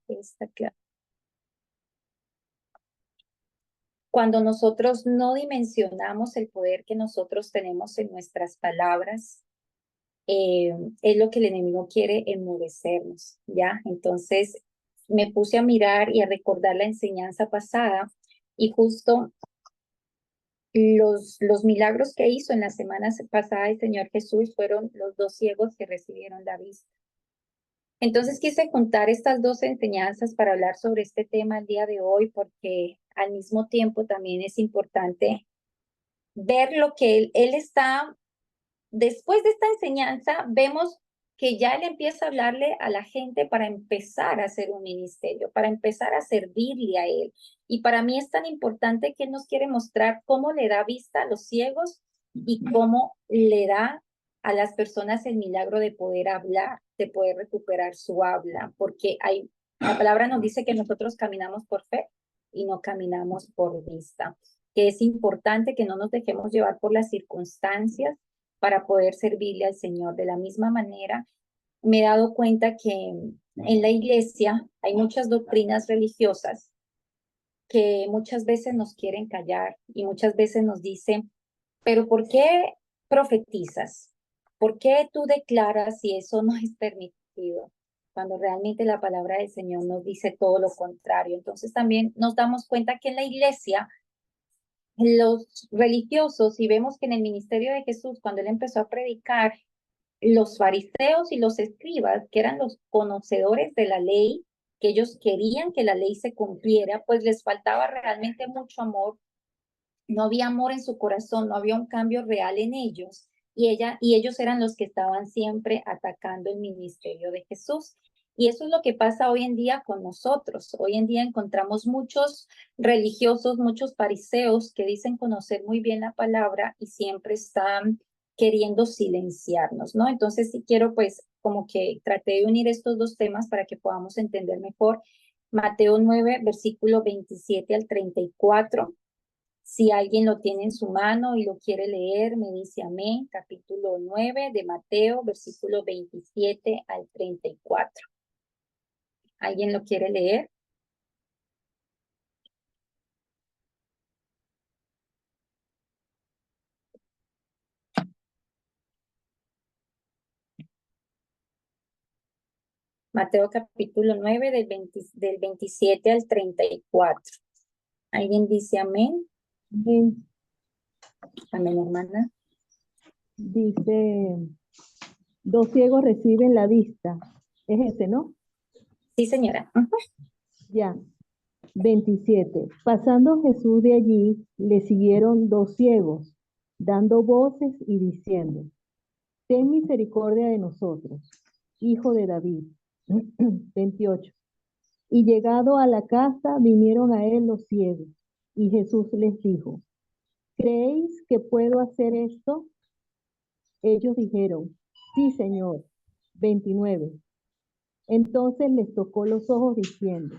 esta que- Cuando nosotros no dimensionamos el poder que nosotros tenemos en nuestras palabras, es lo que el enemigo quiere enmudecernos, ¿ya? Entonces me puse a mirar y a recordar la enseñanza pasada y justo los milagros que hizo en la semana pasada el Señor Jesús fueron los dos ciegos que recibieron la vista. Entonces quise juntar estas dos enseñanzas para hablar sobre este tema el día de hoy, porque al mismo tiempo también es importante ver lo que él está, después de esta enseñanza, vemos que ya él empieza a hablarle a la gente para empezar a hacer un ministerio, para empezar a servirle a él. Y para mí es tan importante que él nos quiere mostrar cómo le da vista a los ciegos y cómo le da a las personas el milagro de poder hablar, de poder recuperar su habla, porque la palabra nos dice que nosotros caminamos por fe y no caminamos por vista, que es importante que no nos dejemos llevar por las circunstancias para poder servirle al Señor. De la misma manera, me he dado cuenta que en la iglesia hay muchas doctrinas religiosas que muchas veces nos quieren callar y muchas veces nos dicen, pero ¿por qué profetizas? ¿Por qué tú declaras si eso no es permitido? Cuando realmente la palabra del Señor nos dice todo lo contrario. Entonces también nos damos cuenta que en la iglesia los religiosos, y vemos que en el ministerio de Jesús, cuando él empezó a predicar, los fariseos y los escribas, que eran los conocedores de la ley, que ellos querían que la ley se cumpliera, pues les faltaba realmente mucho amor, no había amor en su corazón, no había un cambio real en ellos, y ellos eran los que estaban siempre atacando el ministerio de Jesús. Y eso es lo que pasa hoy en día con nosotros. Hoy en día encontramos muchos religiosos, muchos fariseos que dicen conocer muy bien la palabra y siempre están queriendo silenciarnos, ¿no? Entonces, si quiero, pues, como que traté de unir estos dos temas para que podamos entender mejor. Mateo 9, versículo 27 al 34. Si alguien lo tiene en su mano y lo quiere leer, me dice amén. Capítulo 9 de Mateo, versículo 27 al 34. ¿Alguien lo quiere leer? Mateo capítulo 9 del 27 al 34. ¿Alguien dice amén? Amén. Amén, hermana. Dice, dos ciegos reciben la vista. Es ese, ¿no? Sí, señora. Ya. 27. Pasando Jesús de allí, le siguieron dos ciegos, dando voces y diciendo, ten misericordia de nosotros, hijo de David. 28. Y llegado a la casa, vinieron a él los ciegos, y Jesús les dijo, ¿creéis que puedo hacer esto? Ellos dijeron, sí, Señor. 29. Entonces les tocó los ojos diciendo,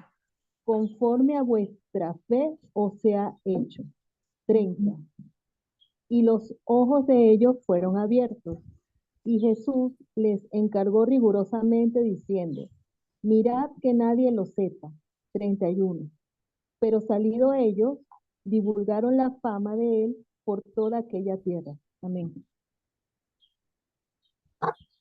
conforme a vuestra fe os sea hecho. 30. Y los ojos de ellos fueron abiertos. Y Jesús les encargó rigurosamente diciendo, mirad que nadie lo sepa. 31. Pero salido ellos, divulgaron la fama de él por toda aquella tierra. Amén.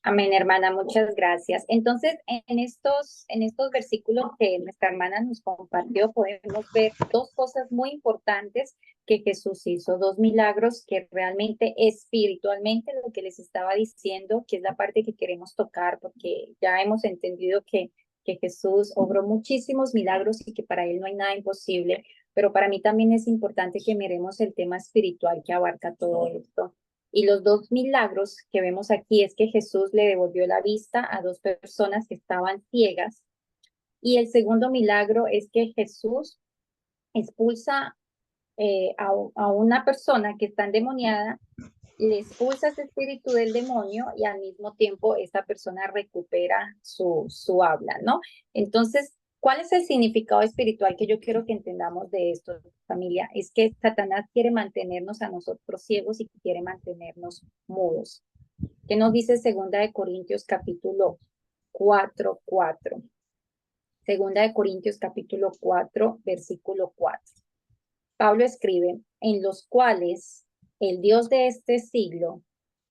Amén, hermana, muchas gracias. Entonces, en estos versículos que nuestra hermana nos compartió, podemos ver dos cosas muy importantes que Jesús hizo, dos milagros que realmente espiritualmente lo que les estaba diciendo, que es la parte que queremos tocar, porque ya hemos entendido que Jesús obró muchísimos milagros y que para él no hay nada imposible, pero para mí también es importante que miremos el tema espiritual que abarca todo esto. Y los dos milagros que vemos aquí es que Jesús le devolvió la vista a dos personas que estaban ciegas. Y el segundo milagro es que Jesús expulsa a una persona que está endemoniada, le expulsa ese espíritu del demonio y al mismo tiempo esta persona recupera su habla, ¿no? Entonces, ¿cuál es el significado espiritual que yo quiero que entendamos de esto, familia? Es que Satanás quiere mantenernos a nosotros ciegos y quiere mantenernos mudos. ¿Qué nos dice 2 Corintios capítulo 4:4? Segunda de Corintios capítulo 4, versículo 4. Pablo escribe, en los cuales el Dios de este siglo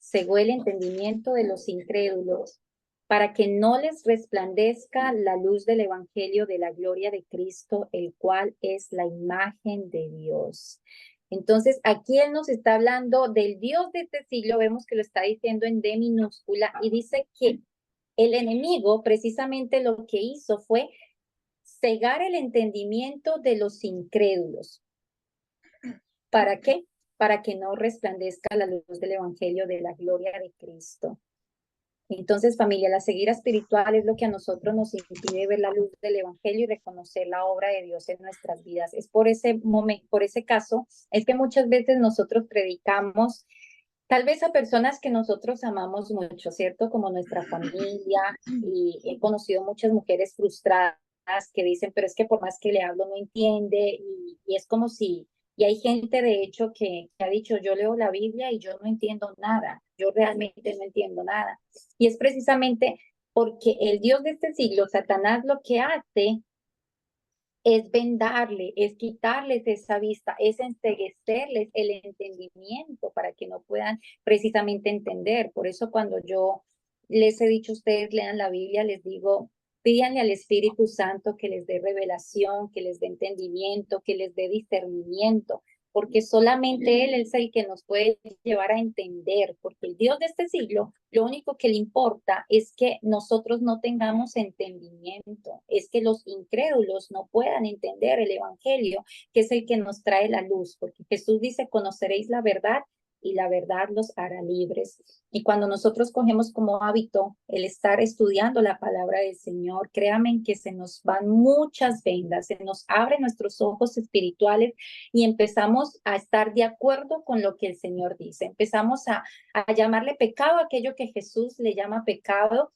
cegó el entendimiento de los incrédulos para que no les resplandezca la luz del evangelio de la gloria de Cristo, el cual es la imagen de Dios. Entonces, aquí él nos está hablando del Dios de este siglo, vemos que lo está diciendo en D minúscula, y dice que el enemigo precisamente lo que hizo fue cegar el entendimiento de los incrédulos. ¿Para qué? Para que no resplandezca la luz del evangelio de la gloria de Cristo. Entonces, familia, la ceguera espiritual es lo que a nosotros nos impide ver la luz del evangelio y reconocer la obra de Dios en nuestras vidas. Es por ese momento, por ese caso, es que muchas veces nosotros predicamos tal vez a personas que nosotros amamos mucho, ¿cierto? Como nuestra familia, y he conocido muchas mujeres frustradas que dicen, pero es que por más que le hablo no entiende, y es como si, y hay gente de hecho que ha dicho, yo leo la Biblia y yo no entiendo nada, yo realmente no entiendo nada. Y es precisamente porque el Dios de este siglo, Satanás, lo que hace es vendarle, es quitarles esa vista, es enceguecerles el entendimiento para que no puedan precisamente entender. Por eso cuando yo les he dicho a ustedes, lean la Biblia, les digo, pídanle al Espíritu Santo que les dé revelación, que les dé entendimiento, que les dé discernimiento, porque solamente Él es el que nos puede llevar a entender, porque el Dios de este siglo, lo único que le importa es que nosotros no tengamos entendimiento, es que los incrédulos no puedan entender el Evangelio, que es el que nos trae la luz, porque Jesús dice, conoceréis la verdad y la verdad los hará libres. Y cuando nosotros cogemos como hábito el estar estudiando la palabra del Señor, créanme que se nos van muchas vendas, se nos abren nuestros ojos espirituales y empezamos a estar de acuerdo con lo que el Señor dice. Empezamos a llamarle pecado a aquello que Jesús le llama pecado,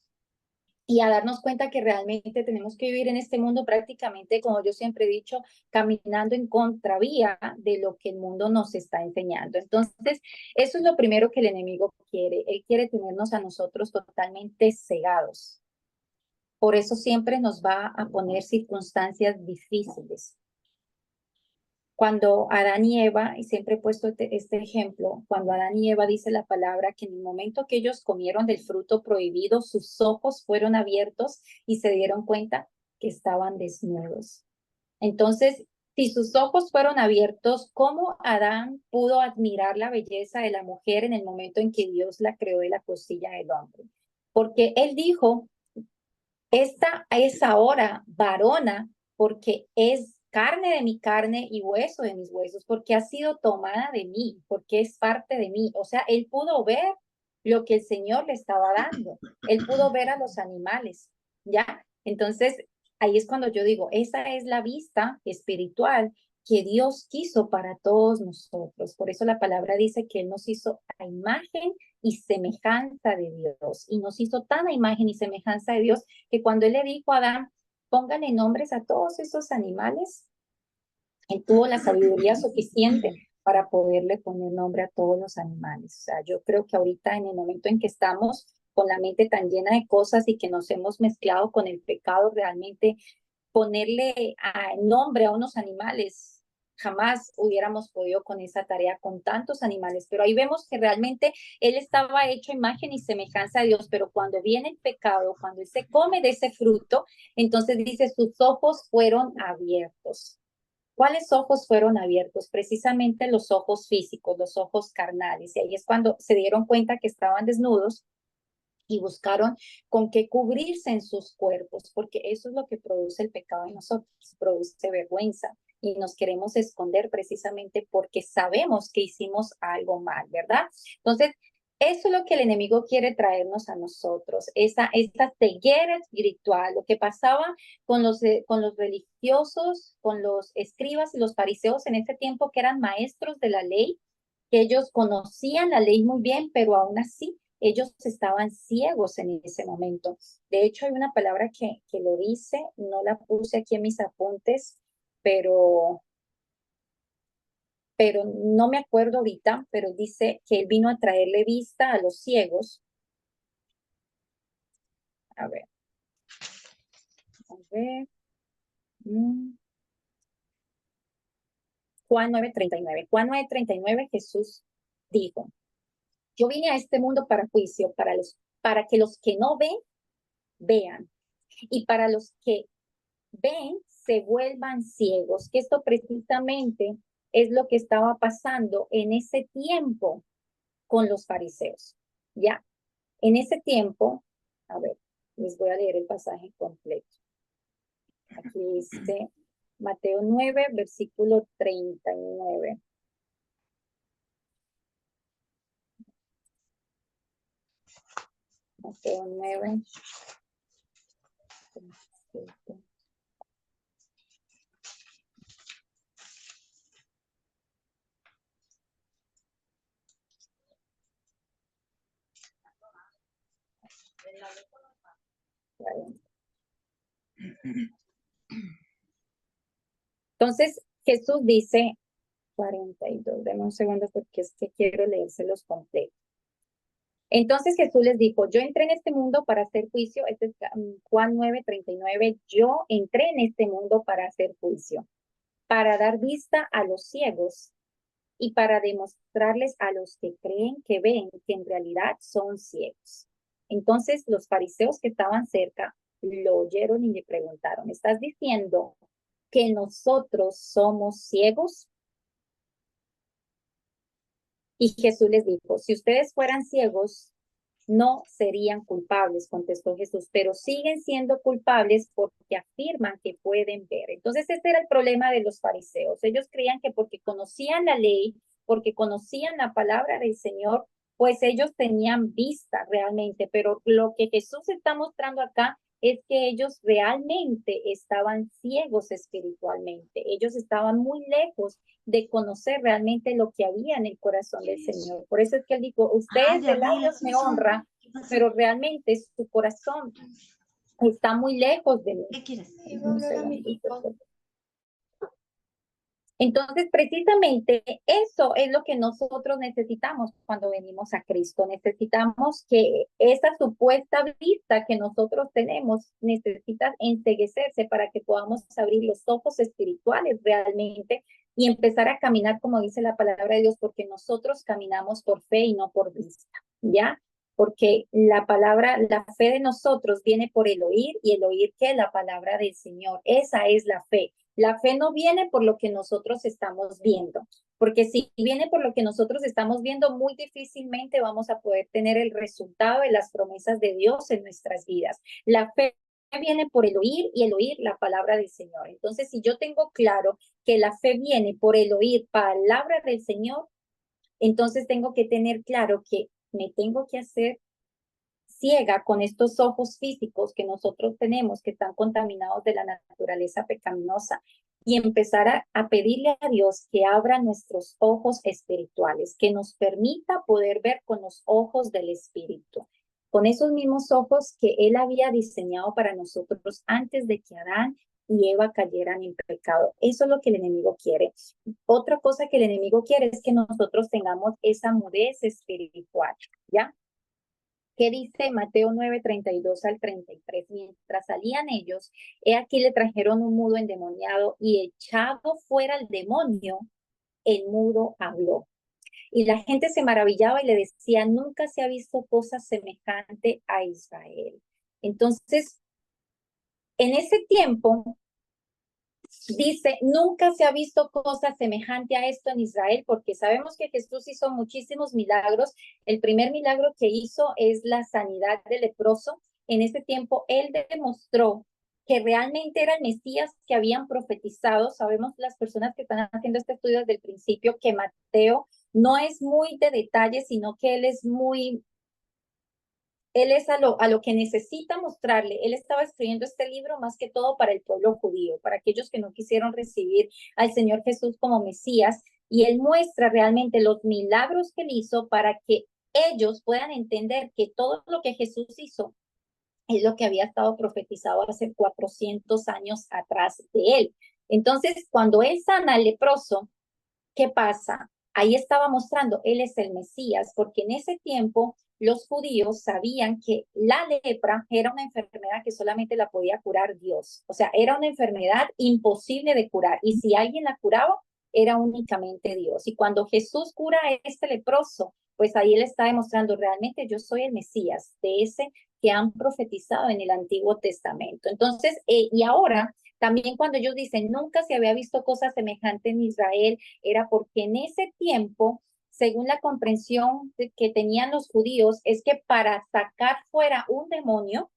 y a darnos cuenta que realmente tenemos que vivir en este mundo prácticamente, como yo siempre he dicho, caminando en contravía de lo que el mundo nos está enseñando. Entonces, eso es lo primero que el enemigo quiere. Él quiere tenernos a nosotros totalmente cegados. Por eso siempre nos va a poner circunstancias difíciles. Cuando Adán y Eva, y siempre he puesto este ejemplo, cuando Adán y Eva dice la palabra que en el momento que ellos comieron del fruto prohibido, sus ojos fueron abiertos y se dieron cuenta que estaban desnudos. Entonces, si sus ojos fueron abiertos, ¿cómo Adán pudo admirar la belleza de la mujer en el momento en que Dios la creó de la costilla del hombre? Porque él dijo, esta es ahora varona porque es carne de mi carne y hueso de mis huesos, porque ha sido tomada de mí, porque es parte de mí. O sea, él pudo ver lo que el Señor le estaba dando. Él pudo ver a los animales, ¿ya? Entonces, ahí es cuando yo digo, esa es la vista espiritual que Dios quiso para todos nosotros. Por eso la palabra dice que Él nos hizo a imagen y semejanza de Dios, y nos hizo tan a imagen y semejanza de Dios que cuando Él le dijo a Adán, póngale nombres a todos esos animales, Él tuvo la sabiduría suficiente para poderle poner nombre a todos los animales. O sea, yo creo que ahorita en el momento en que estamos con la mente tan llena de cosas y que nos hemos mezclado con el pecado, realmente ponerle nombre a unos animales, jamás hubiéramos podido con esa tarea con tantos animales, pero ahí vemos que realmente él estaba hecho imagen y semejanza de Dios, pero cuando viene el pecado, cuando él se come de ese fruto, entonces dice, sus ojos fueron abiertos. ¿Cuáles ojos fueron abiertos? Precisamente los ojos físicos, los ojos carnales. Y ahí es cuando se dieron cuenta que estaban desnudos y buscaron con qué cubrirse en sus cuerpos, porque eso es lo que produce el pecado en nosotros, produce vergüenza y nos queremos esconder precisamente porque sabemos que hicimos algo mal, ¿verdad? Entonces, eso es lo que el enemigo quiere traernos a nosotros, esa ceguera espiritual, lo que pasaba con los religiosos, con los escribas y los fariseos en ese tiempo que eran maestros de la ley, que ellos conocían la ley muy bien, pero aún así ellos estaban ciegos en ese momento. De hecho, hay una palabra que lo dice, no la puse aquí en mis apuntes, pero, pero no me acuerdo ahorita, pero dice que él vino a traerle vista a los ciegos. A ver. Juan 9:39. Juan 9:39, Jesús dijo, yo vine a este mundo para juicio, para que los que no ven, vean, y para los que ven, se vuelvan ciegos, que esto precisamente es lo que estaba pasando en ese tiempo con los fariseos, ¿ya? En ese tiempo, a ver, les voy a leer el pasaje completo. Aquí dice Mateo 9, versículo 39. Mateo 9. Entonces, Jesús dice 42, denme un segundo porque es que quiero leérselos completos. Entonces Jesús les dijo, yo entré en este mundo para hacer juicio, este es Juan 9:39, yo entré en este mundo para hacer juicio, para dar vista a los ciegos y para demostrarles a los que creen que ven que en realidad son ciegos. Entonces los fariseos que estaban cerca lo oyeron y le preguntaron, ¿estás diciendo que nosotros somos ciegos? Y Jesús les dijo, si ustedes fueran ciegos, no serían culpables, contestó Jesús, pero siguen siendo culpables porque afirman que pueden ver. Entonces, este era el problema de los fariseos. Ellos creían que porque conocían la ley, porque conocían la palabra del Señor, pues ellos tenían vista realmente. Pero lo que Jesús está mostrando acá es que ellos realmente estaban ciegos espiritualmente. Ellos estaban muy lejos de conocer realmente lo que había en el corazón del Señor. Por eso es que él dijo, ustedes de labios me honran, pero realmente su corazón está muy lejos de mí. ¿Qué quieres? Entonces, precisamente eso es lo que nosotros necesitamos cuando venimos a Cristo. Necesitamos que esa supuesta vista que nosotros tenemos necesita enceguecerse para que podamos abrir los ojos espirituales realmente y empezar a caminar como dice la palabra de Dios, porque nosotros caminamos por fe y no por vista, ¿ya? Porque la palabra, la fe de nosotros viene por el oír y el oír que la palabra del Señor. Esa es la fe. La fe no viene por lo que nosotros estamos viendo, porque si viene por lo que nosotros estamos viendo, muy difícilmente vamos a poder tener el resultado de las promesas de Dios en nuestras vidas. La fe viene por el oír y el oír la palabra del Señor. Entonces, si yo tengo claro que la fe viene por el oír palabra del Señor, entonces tengo que tener claro que me tengo que hacer ciega con estos ojos físicos que nosotros tenemos, que están contaminados de la naturaleza pecaminosa, y empezar a pedirle a Dios que abra nuestros ojos espirituales, que nos permita poder ver con los ojos del Espíritu, con esos mismos ojos que Él había diseñado para nosotros antes de que Adán y Eva cayeran en pecado. Eso es lo que el enemigo quiere. Otra cosa que el enemigo quiere es que nosotros tengamos esa mudez espiritual, ¿ya? ¿Qué dice Mateo 9:32 al 33? Mientras salían ellos, he aquí le trajeron un mudo endemoniado y echado fuera al demonio, el mudo habló. Y la gente se maravillaba y le decía, nunca se ha visto cosa semejante a Israel. Entonces, en ese tiempo, dice, nunca se ha visto cosa semejante a esto en Israel, porque sabemos que Jesús hizo muchísimos milagros. El primer milagro que hizo es la sanidad del leproso. En ese tiempo, él demostró que realmente era el Mesías que habían profetizado. Sabemos las personas que están haciendo este estudio desde el principio que Mateo no es muy de detalle, sino que él es a lo que necesita mostrarle. Él estaba escribiendo este libro más que todo para el pueblo judío, para aquellos que no quisieron recibir al Señor Jesús como Mesías, y él muestra realmente los milagros que él hizo para que ellos puedan entender que todo lo que Jesús hizo es lo que había estado profetizado hace 400 años atrás de él. Entonces, cuando él sana al leproso, ¿qué pasa? Ahí estaba mostrando, él es el Mesías, porque en ese tiempo los judíos sabían que la lepra era una enfermedad que solamente la podía curar Dios. O sea, era una enfermedad imposible de curar. Y si alguien la curaba, era únicamente Dios. Y cuando Jesús cura a este leproso, pues ahí él está demostrando realmente yo soy el Mesías, de ese que han profetizado en el Antiguo Testamento. Entonces, y ahora también cuando ellos dicen nunca se había visto cosa semejante en Israel, era porque en ese tiempo, según la comprensión que tenían los judíos, es que para sacar fuera un demonio,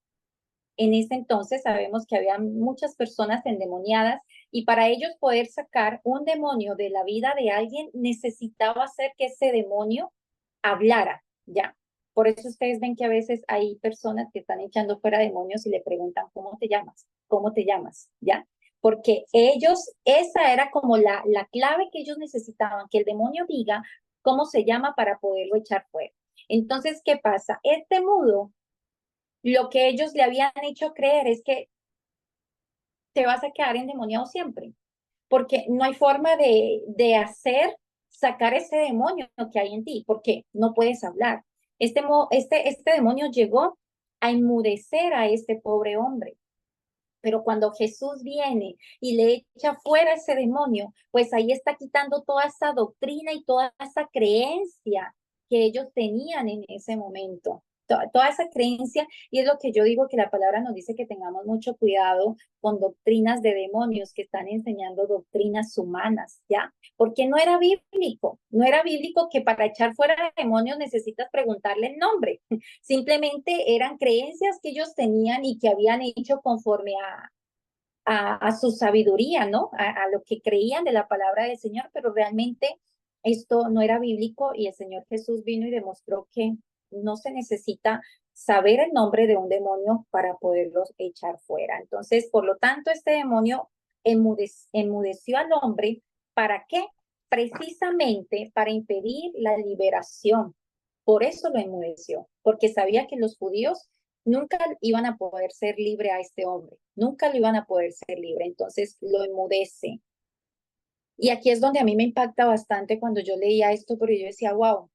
en ese entonces sabemos que había muchas personas endemoniadas y para ellos poder sacar un demonio de la vida de alguien necesitaba hacer que ese demonio hablara, ¿ya? Por eso ustedes ven que a veces hay personas que están echando fuera demonios y le preguntan, ¿cómo te llamas? ¿Cómo te llamas? ¿Ya? Porque ellos, esa era como la clave que ellos necesitaban, que el demonio diga cómo se llama para poderlo echar fuera. Entonces, ¿qué pasa? Este mudo, lo que ellos le habían hecho creer es que te vas a quedar endemoniado siempre, porque no hay forma de hacer, sacar ese demonio que hay en ti, porque no puedes hablar. Este demonio llegó a enmudecer a este pobre hombre. Pero cuando Jesús viene y le echa fuera ese demonio, pues ahí está quitando toda esa doctrina y toda esa creencia que ellos tenían en ese momento. Toda esa creencia, y es lo que yo digo que la palabra nos dice que tengamos mucho cuidado con doctrinas de demonios que están enseñando doctrinas humanas, ¿ya? Porque no era bíblico que para echar fuera demonios necesitas preguntarle el nombre. Simplemente eran creencias que ellos tenían y que habían hecho conforme a su sabiduría, ¿no? A lo que creían de la palabra del Señor, pero realmente esto no era bíblico y el Señor Jesús vino y demostró que no se necesita saber el nombre de un demonio para poderlos echar fuera. Entonces, por lo tanto, este demonio enmudeció al hombre. ¿Para qué? Precisamente para impedir la liberación. Por eso lo enmudeció, porque sabía que los judíos nunca iban a poder ser libre a este hombre, nunca lo iban a poder ser libre, entonces lo enmudece. Y aquí es donde a mí me impacta bastante cuando yo leía esto, porque yo decía, wow,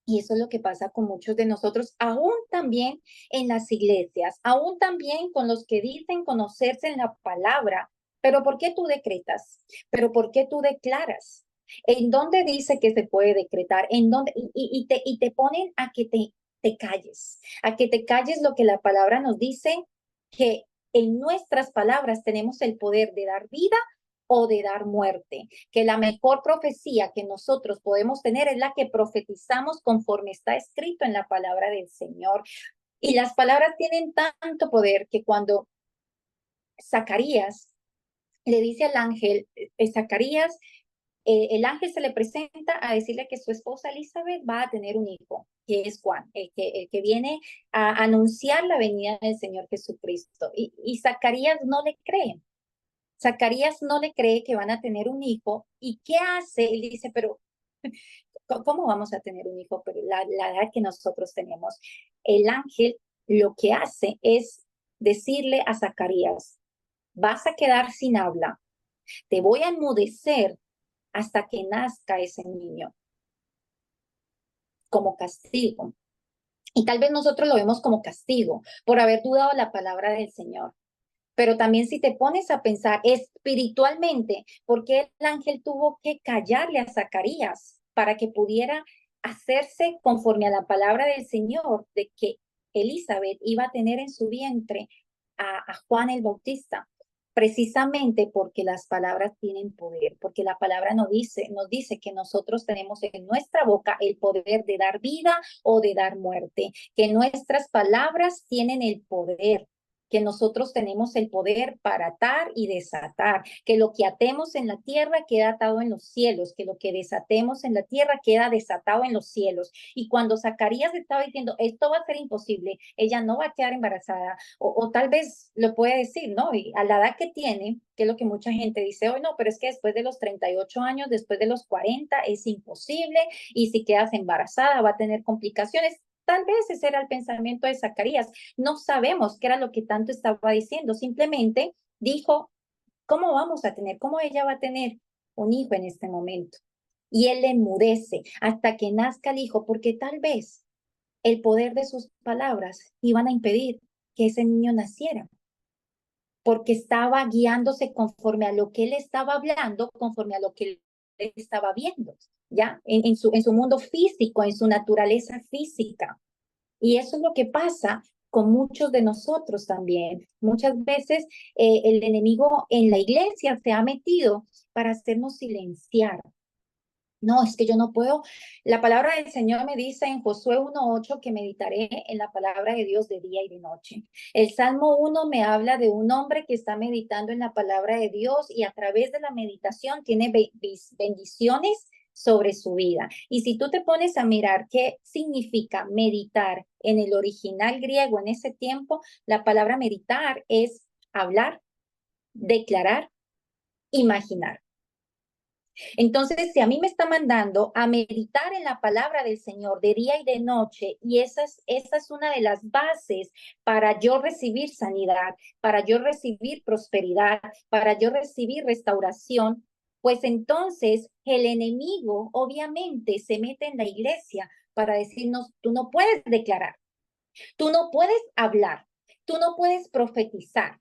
y eso es lo que pasa con muchos de nosotros, aún también en las iglesias, aún también con los que dicen conocerse en la palabra. Pero ¿por qué tú decretas? ¿Pero por qué tú declaras? ¿En dónde dice que se puede decretar? ¿En dónde? Y te ponen a que te calles, a que te calles lo que la palabra nos dice, que en nuestras palabras tenemos el poder de dar vida o de dar muerte, que la mejor profecía que nosotros podemos tener es la que profetizamos conforme está escrito en la palabra del Señor. Y las palabras tienen tanto poder que cuando Zacarías le dice al ángel, Zacarías, el ángel se le presenta a decirle que su esposa Elizabeth va a tener un hijo, que es Juan, el que viene a anunciar la venida del Señor Jesucristo. Y Zacarías no le cree. Zacarías no le cree que van a tener un hijo. ¿Y qué hace? Él dice, pero ¿cómo vamos a tener un hijo? Pero la edad que nosotros tenemos. El ángel lo que hace es decirle a Zacarías, vas a quedar sin habla, te voy a enmudecer hasta que nazca ese niño como castigo. Y tal vez nosotros lo vemos como castigo por haber dudado la palabra del Señor. Pero también si te pones a pensar espiritualmente, ¿por qué el ángel tuvo que callarle a Zacarías para que pudiera hacerse conforme a la palabra del Señor de que Elizabeth iba a tener en su vientre a Juan el Bautista? Precisamente porque las palabras tienen poder, porque la palabra nos dice que nosotros tenemos en nuestra boca el poder de dar vida o de dar muerte, que nuestras palabras tienen el poder, que nosotros tenemos el poder para atar y desatar, que lo que atemos en la tierra queda atado en los cielos, que lo que desatemos en la tierra queda desatado en los cielos. Y cuando Zacarías estaba diciendo, esto va a ser imposible, ella no va a quedar embarazada, o tal vez lo puede decir, ¿no? Y a la edad que tiene, que es lo que mucha gente dice, hoy no, pero es que después de los 38 años, después de los 40, es imposible, y si quedas embarazada va a tener complicaciones. Tal vez ese era el pensamiento de Zacarías. No sabemos qué era lo que tanto estaba diciendo. Simplemente dijo, ¿cómo vamos a tener? ¿Cómo ella va a tener un hijo en este momento? Y él le enmudece hasta que nazca el hijo, porque tal vez el poder de sus palabras iban a impedir que ese niño naciera, porque estaba guiándose conforme a lo que él estaba hablando, conforme a lo que estaba viendo, ¿ya? En su mundo físico, en su naturaleza física. Y eso es lo que pasa con muchos de nosotros también. Muchas veces el enemigo en la iglesia se ha metido para hacernos silenciar. No, es que yo no puedo. La palabra del Señor me dice en Josué 1:8 que meditaré en la palabra de Dios de día y de noche. El Salmo 1 me habla de un hombre que está meditando en la palabra de Dios y a través de la meditación tiene bendiciones sobre su vida. Y si tú te pones a mirar qué significa meditar en el original griego en ese tiempo, la palabra meditar es hablar, declarar, imaginar. Entonces, si a mí me está mandando a meditar en la palabra del Señor de día y de noche, y esa es una de las bases para yo recibir sanidad, para yo recibir prosperidad, para yo recibir restauración, pues entonces el enemigo obviamente se mete en la iglesia para decirnos, tú no puedes declarar, tú no puedes hablar, tú no puedes profetizar.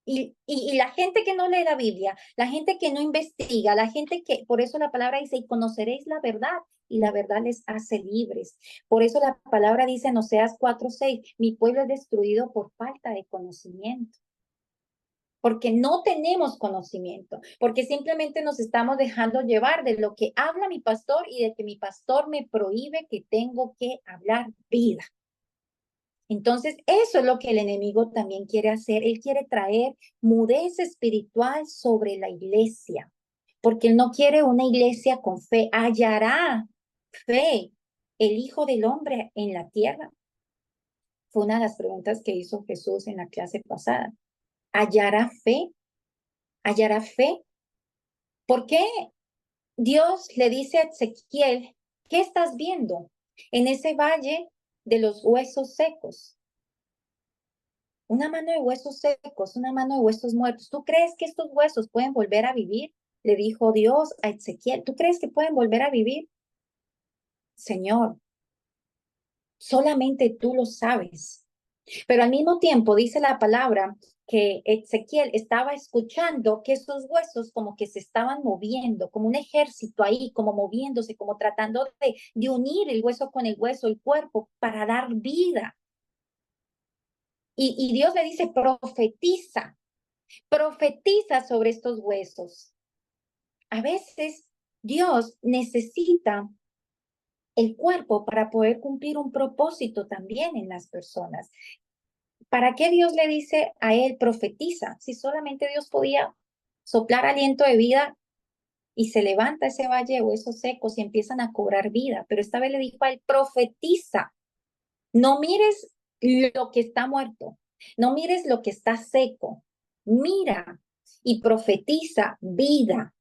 Y la gente que no lee la Biblia, la gente que no investiga, la gente que, por eso la palabra dice, y conoceréis la verdad, y la verdad les hace libres. Por eso la palabra dice en Oseas 4:6, mi pueblo es destruido por falta de conocimiento. Porque no tenemos conocimiento, porque simplemente nos estamos dejando llevar de lo que habla mi pastor y de que mi pastor me prohíbe que tengo que hablar vida. Entonces, eso es lo que el enemigo también quiere hacer. Él quiere traer mudez espiritual sobre la iglesia, porque él no quiere una iglesia con fe. Hallará fe el Hijo del Hombre en la tierra. Fue una de las preguntas que hizo Jesús en la clase pasada. ¿Hallará fe? ¿Hallará fe? ¿Por qué Dios le dice a Ezequiel, qué estás viendo en ese valle de los huesos secos? Una mano de huesos secos, una mano de huesos muertos. ¿Tú crees que estos huesos pueden volver a vivir? Le dijo Dios a Ezequiel. ¿Tú crees que pueden volver a vivir? Señor, solamente tú lo sabes. Pero al mismo tiempo dice la palabra que Ezequiel estaba escuchando que esos huesos como que se estaban moviendo, como un ejército ahí, como moviéndose, como tratando de unir el hueso con el hueso, el cuerpo, para dar vida. Y Dios le dice, profetiza sobre estos huesos. A veces Dios necesita el cuerpo para poder cumplir un propósito también en las personas. ¿Para qué Dios le dice a él profetiza? Si solamente Dios podía soplar aliento de vida y se levanta ese valle de huesos secos y empiezan a cobrar vida. Pero esta vez le dijo a él, profetiza. No mires lo que está muerto, no mires lo que está seco, mira y profetiza vida.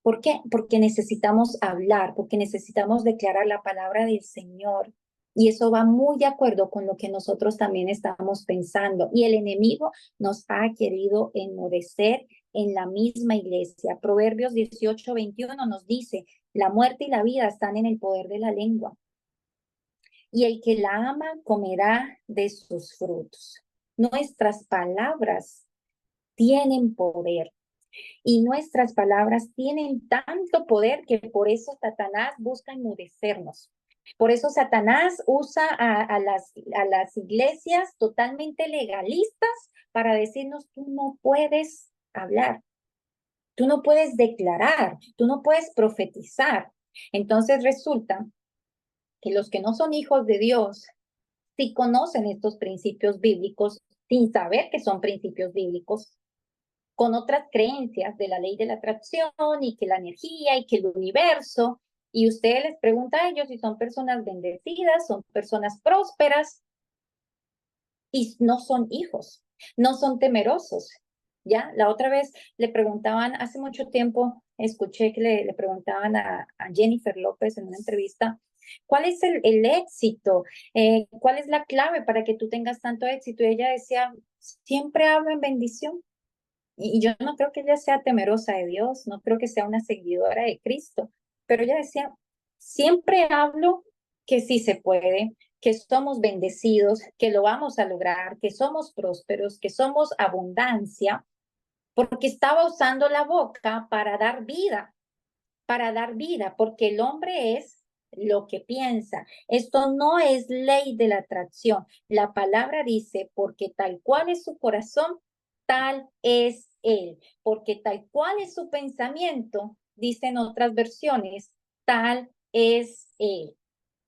¿Por qué? Porque necesitamos hablar, porque necesitamos declarar la palabra del Señor. Y eso va muy de acuerdo con lo que nosotros también estamos pensando. Y el enemigo nos ha querido enmudecer en la misma iglesia. Proverbios 18:21 nos dice, la muerte y la vida están en el poder de la lengua. Y el que la ama comerá de sus frutos. Nuestras palabras tienen poder. Y nuestras palabras tienen tanto poder que por eso Satanás busca enmudecernos. Por eso Satanás usa a las iglesias totalmente legalistas para decirnos, tú no puedes hablar, tú no puedes declarar, tú no puedes profetizar. Entonces resulta que los que no son hijos de Dios, sí conocen estos principios bíblicos sin saber que son principios bíblicos, con otras creencias de la ley de la atracción y que la energía y que el universo, y usted les pregunta a ellos si son personas bendecidas, son personas prósperas y no son hijos, no son temerosos. ¿Ya? La otra vez le preguntaban, hace mucho tiempo, escuché que le preguntaban a Jennifer López en una entrevista, ¿cuál es el éxito? ¿Cuál es la clave para que tú tengas tanto éxito? Y ella decía, siempre hablo en bendición. Y yo no creo que ella sea temerosa de Dios, no creo que sea una seguidora de Cristo, pero ella decía, siempre hablo que sí se puede, que somos bendecidos, que lo vamos a lograr, que somos prósperos, que somos abundancia, porque estaba usando la boca para dar vida. para dar vida, porque el hombre es lo que piensa. Esto no es ley de la atracción. La palabra dice, porque tal cual es su corazón, tal es él. Porque tal cual es su pensamiento, dicen otras versiones, tal es él.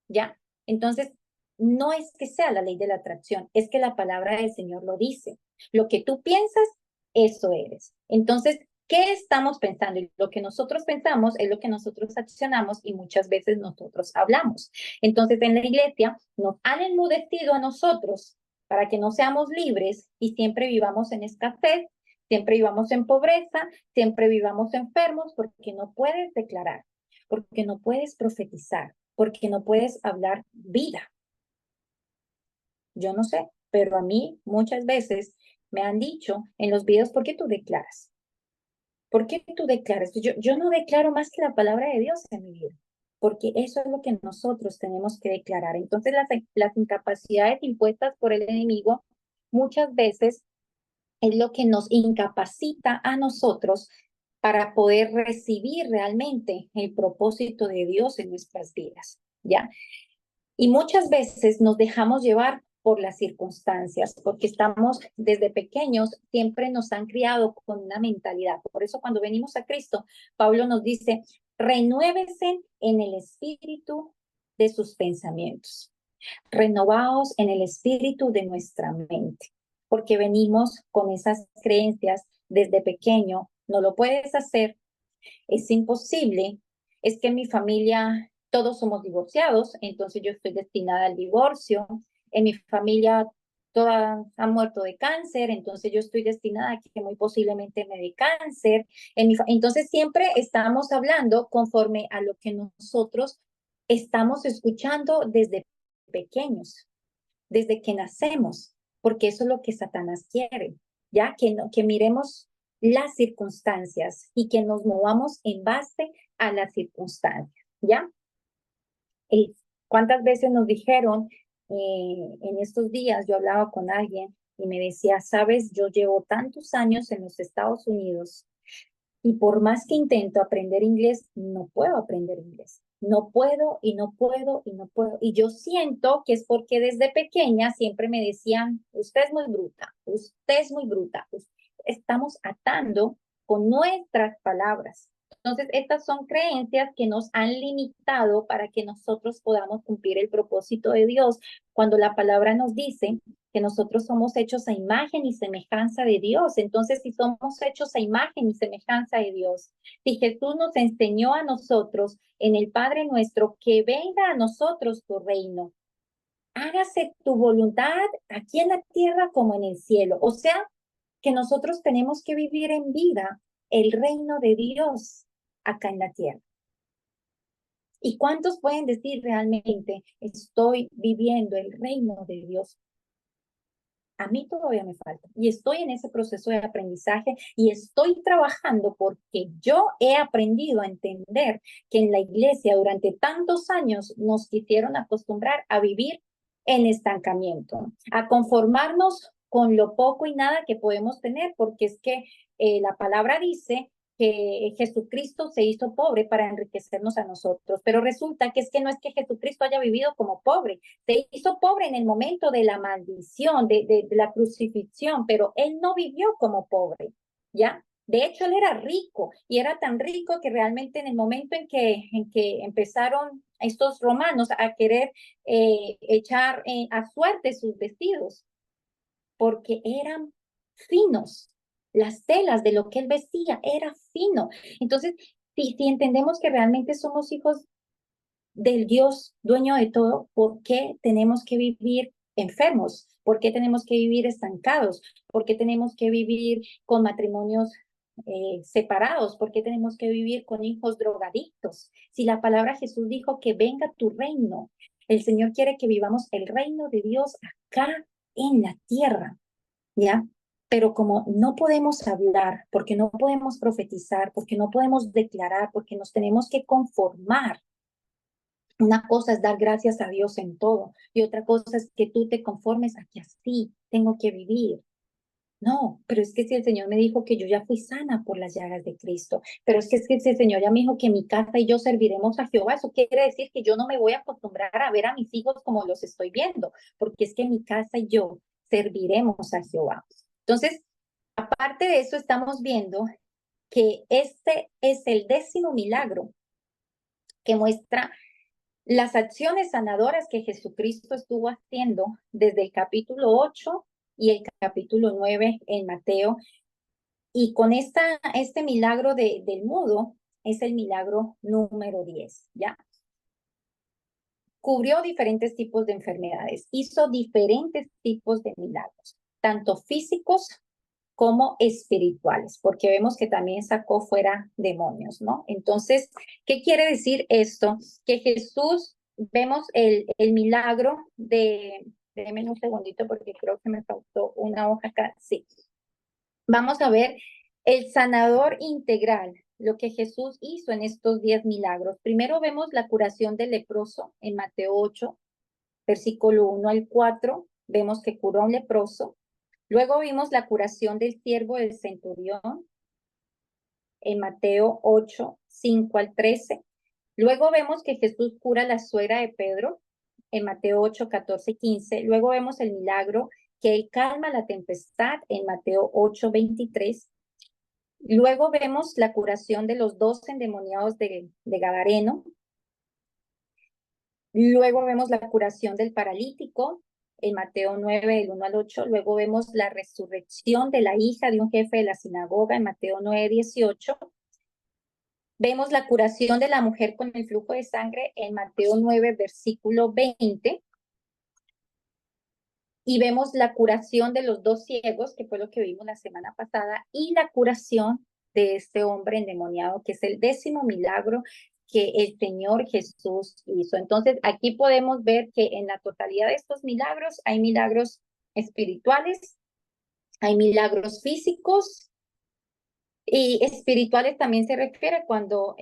¿Ya? Entonces, no es que sea la ley de la atracción, es que la palabra del Señor lo dice. Lo que tú piensas, eso eres. Entonces, ¿qué estamos pensando? Y lo que nosotros pensamos es lo que nosotros accionamos y muchas veces nosotros hablamos. Entonces, en la iglesia nos han enmudecido a nosotros para que no seamos libres y siempre vivamos en escasez, siempre vivamos en pobreza, siempre vivamos enfermos porque no puedes declarar, porque no puedes profetizar, porque no puedes hablar vida. Yo no sé, pero a mí muchas veces me han dicho en los videos, ¿por qué tú declaras? ¿Por qué tú declaras? Yo no declaro más que la palabra de Dios en mi vida, porque eso es lo que nosotros tenemos que declarar. Entonces las incapacidades impuestas por el enemigo muchas veces es lo que nos incapacita a nosotros para poder recibir realmente el propósito de Dios en nuestras vidas, ¿ya? Y muchas veces nos dejamos llevar por las circunstancias, porque estamos desde pequeños, siempre nos han criado con una mentalidad. Por eso cuando venimos a Cristo, Pablo nos dice, renuévense en el espíritu de sus pensamientos, renovaos en el espíritu de nuestra mente, porque venimos con esas creencias desde pequeño, no lo puedes hacer, es imposible, es que en mi familia todos somos divorciados, entonces yo estoy destinada al divorcio, en mi familia todas han muerto de cáncer, entonces yo estoy destinada a que muy posiblemente me dé cáncer. Entonces siempre estamos hablando conforme a lo que nosotros estamos escuchando desde pequeños, desde que nacemos, porque eso es lo que Satanás quiere, ya que, no, que miremos las circunstancias y que nos movamos en base a las circunstancias, ¿ya? Y ¿cuántas veces nos dijeron en estos días? Yo hablaba con alguien y me decía, sabes, yo llevo tantos años en los Estados Unidos y por más que intento aprender inglés, no puedo aprender inglés. No puedo y no puedo y no puedo. Y yo siento que es porque desde pequeña siempre me decían, usted es muy bruta, usted es muy bruta. Estamos atando con nuestras palabras. Entonces, estas son creencias que nos han limitado para que nosotros podamos cumplir el propósito de Dios. Cuando la palabra nos dice que nosotros somos hechos a imagen y semejanza de Dios. Entonces, si somos hechos a imagen y semejanza de Dios, si Jesús nos enseñó a nosotros en el Padre nuestro que venga a nosotros tu reino, hágase tu voluntad aquí en la tierra como en el cielo. O sea, que nosotros tenemos que vivir en vida el reino de Dios acá en la tierra. ¿Y cuántos pueden decir realmente, estoy viviendo el reino de Dios? A mí todavía me falta y estoy en ese proceso de aprendizaje y estoy trabajando porque yo he aprendido a entender que en la iglesia durante tantos años nos quisieron acostumbrar a vivir en estancamiento, a conformarnos con lo poco y nada que podemos tener, porque es que la palabra dice que Jesucristo se hizo pobre para enriquecernos a nosotros, pero resulta que es que no es que Jesucristo haya vivido como pobre, se hizo pobre en el momento de la maldición, de la crucifixión, pero él no vivió como pobre, ¿ya? De hecho, él era rico y era tan rico que realmente en el momento en que empezaron estos romanos a querer echar a suerte sus vestidos, porque eran finos, las telas de lo que él vestía era fino. Entonces, si entendemos que realmente somos hijos del Dios dueño de todo, ¿por qué tenemos que vivir enfermos? ¿Por qué tenemos que vivir estancados? ¿Por qué tenemos que vivir con matrimonios separados? ¿Por qué tenemos que vivir con hijos drogadictos? Si la palabra Jesús dijo que venga tu reino, el Señor quiere que vivamos el reino de Dios acá en la tierra, ¿ya? Pero como no podemos hablar, porque no podemos profetizar, porque no podemos declarar, porque nos tenemos que conformar. Una cosa es dar gracias a Dios en todo y otra cosa es que tú te conformes a que así tengo que vivir. No, pero es que si el Señor me dijo que yo ya fui sana por las llagas de Cristo, pero es que si el Señor ya me dijo que mi casa y yo serviremos a Jehová, eso quiere decir que yo no me voy a acostumbrar a ver a mis hijos como los estoy viendo, porque es que mi casa y yo serviremos a Jehová. Entonces, aparte de eso, estamos viendo que este es el 10º milagro que muestra las acciones sanadoras que Jesucristo estuvo haciendo desde el capítulo 8 y el capítulo 9 en Mateo. Y con este milagro del mudo es el milagro número 10, ¿ya? Cubrió diferentes tipos de enfermedades, hizo diferentes tipos de milagros, tanto físicos como espirituales, porque vemos que también sacó fuera demonios, ¿no? Entonces, ¿qué quiere decir esto? Que Jesús, vemos el milagro déjenme un segundito porque creo que me faltó una hoja acá, sí. Vamos a ver el sanador integral, lo que Jesús hizo en estos 10 milagros. Primero vemos la curación del leproso en Mateo 8, versículo 1 al 4. Vemos que curó a un leproso. Luego vimos la curación del siervo del centurión en Mateo 8, 5 al 13. Luego vemos que Jesús cura a la suegra de Pedro en Mateo 8, 14 y 15. Luego vemos el milagro que él calma la tempestad en Mateo 8, 23. Luego vemos la curación de los 2 endemoniados de Gadareno. Luego vemos la curación del paralítico en Mateo 9, del 1 al 8. Luego vemos la resurrección de la hija de un jefe de la sinagoga en Mateo 9, 18. Vemos la curación de la mujer con el flujo de sangre en Mateo 9, versículo 20. Y vemos la curación de los 2 ciegos, que fue lo que vimos la semana pasada, y la curación de este hombre endemoniado, que es el 10º milagro que el Señor Jesús hizo. Entonces, aquí podemos ver que en la totalidad de estos milagros hay milagros espirituales, hay milagros físicos, y espirituales también se refiere cuando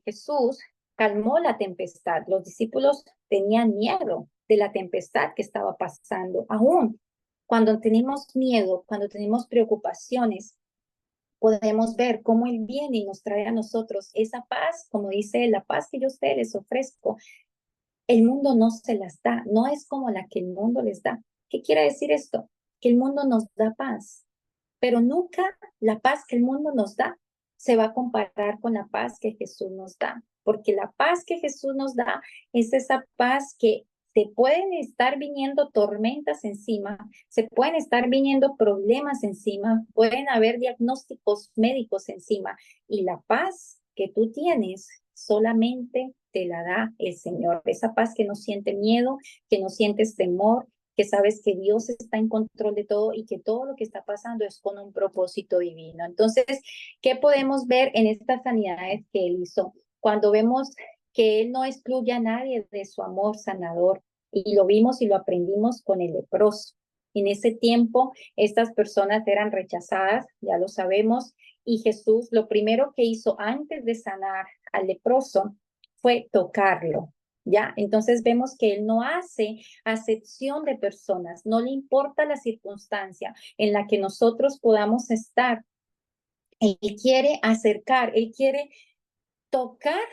Jesús calmó la tempestad. Los discípulos tenían miedo de la tempestad que estaba pasando. Aún cuando tenemos miedo, cuando tenemos preocupaciones, podemos ver cómo Él viene y nos trae a nosotros esa paz, como dice, la paz que yo a ustedes les ofrezco. El mundo no se las da, no es como la que el mundo les da. ¿Qué quiere decir esto? Que el mundo nos da paz, pero nunca la paz que el mundo nos da se va a comparar con la paz que Jesús nos da, porque la paz que Jesús nos da es esa paz que se pueden estar viniendo tormentas encima, se pueden estar viniendo problemas encima, pueden haber diagnósticos médicos encima, y la paz que tú tienes solamente te la da el Señor, esa paz que no siente miedo, que no sientes temor, que sabes que Dios está en control de todo y que todo lo que está pasando es con un propósito divino. Entonces, ¿qué podemos ver en estas sanidades que Él hizo? Cuando vemos que Él no excluye a nadie de su amor sanador, y lo vimos y lo aprendimos con el leproso. En ese tiempo, estas personas eran rechazadas, ya lo sabemos, y Jesús lo primero que hizo antes de sanar al leproso fue tocarlo, ¿ya? Entonces vemos que Él no hace acepción de personas, no le importa la circunstancia en la que nosotros podamos estar. Él quiere acercar, Él quiere tocar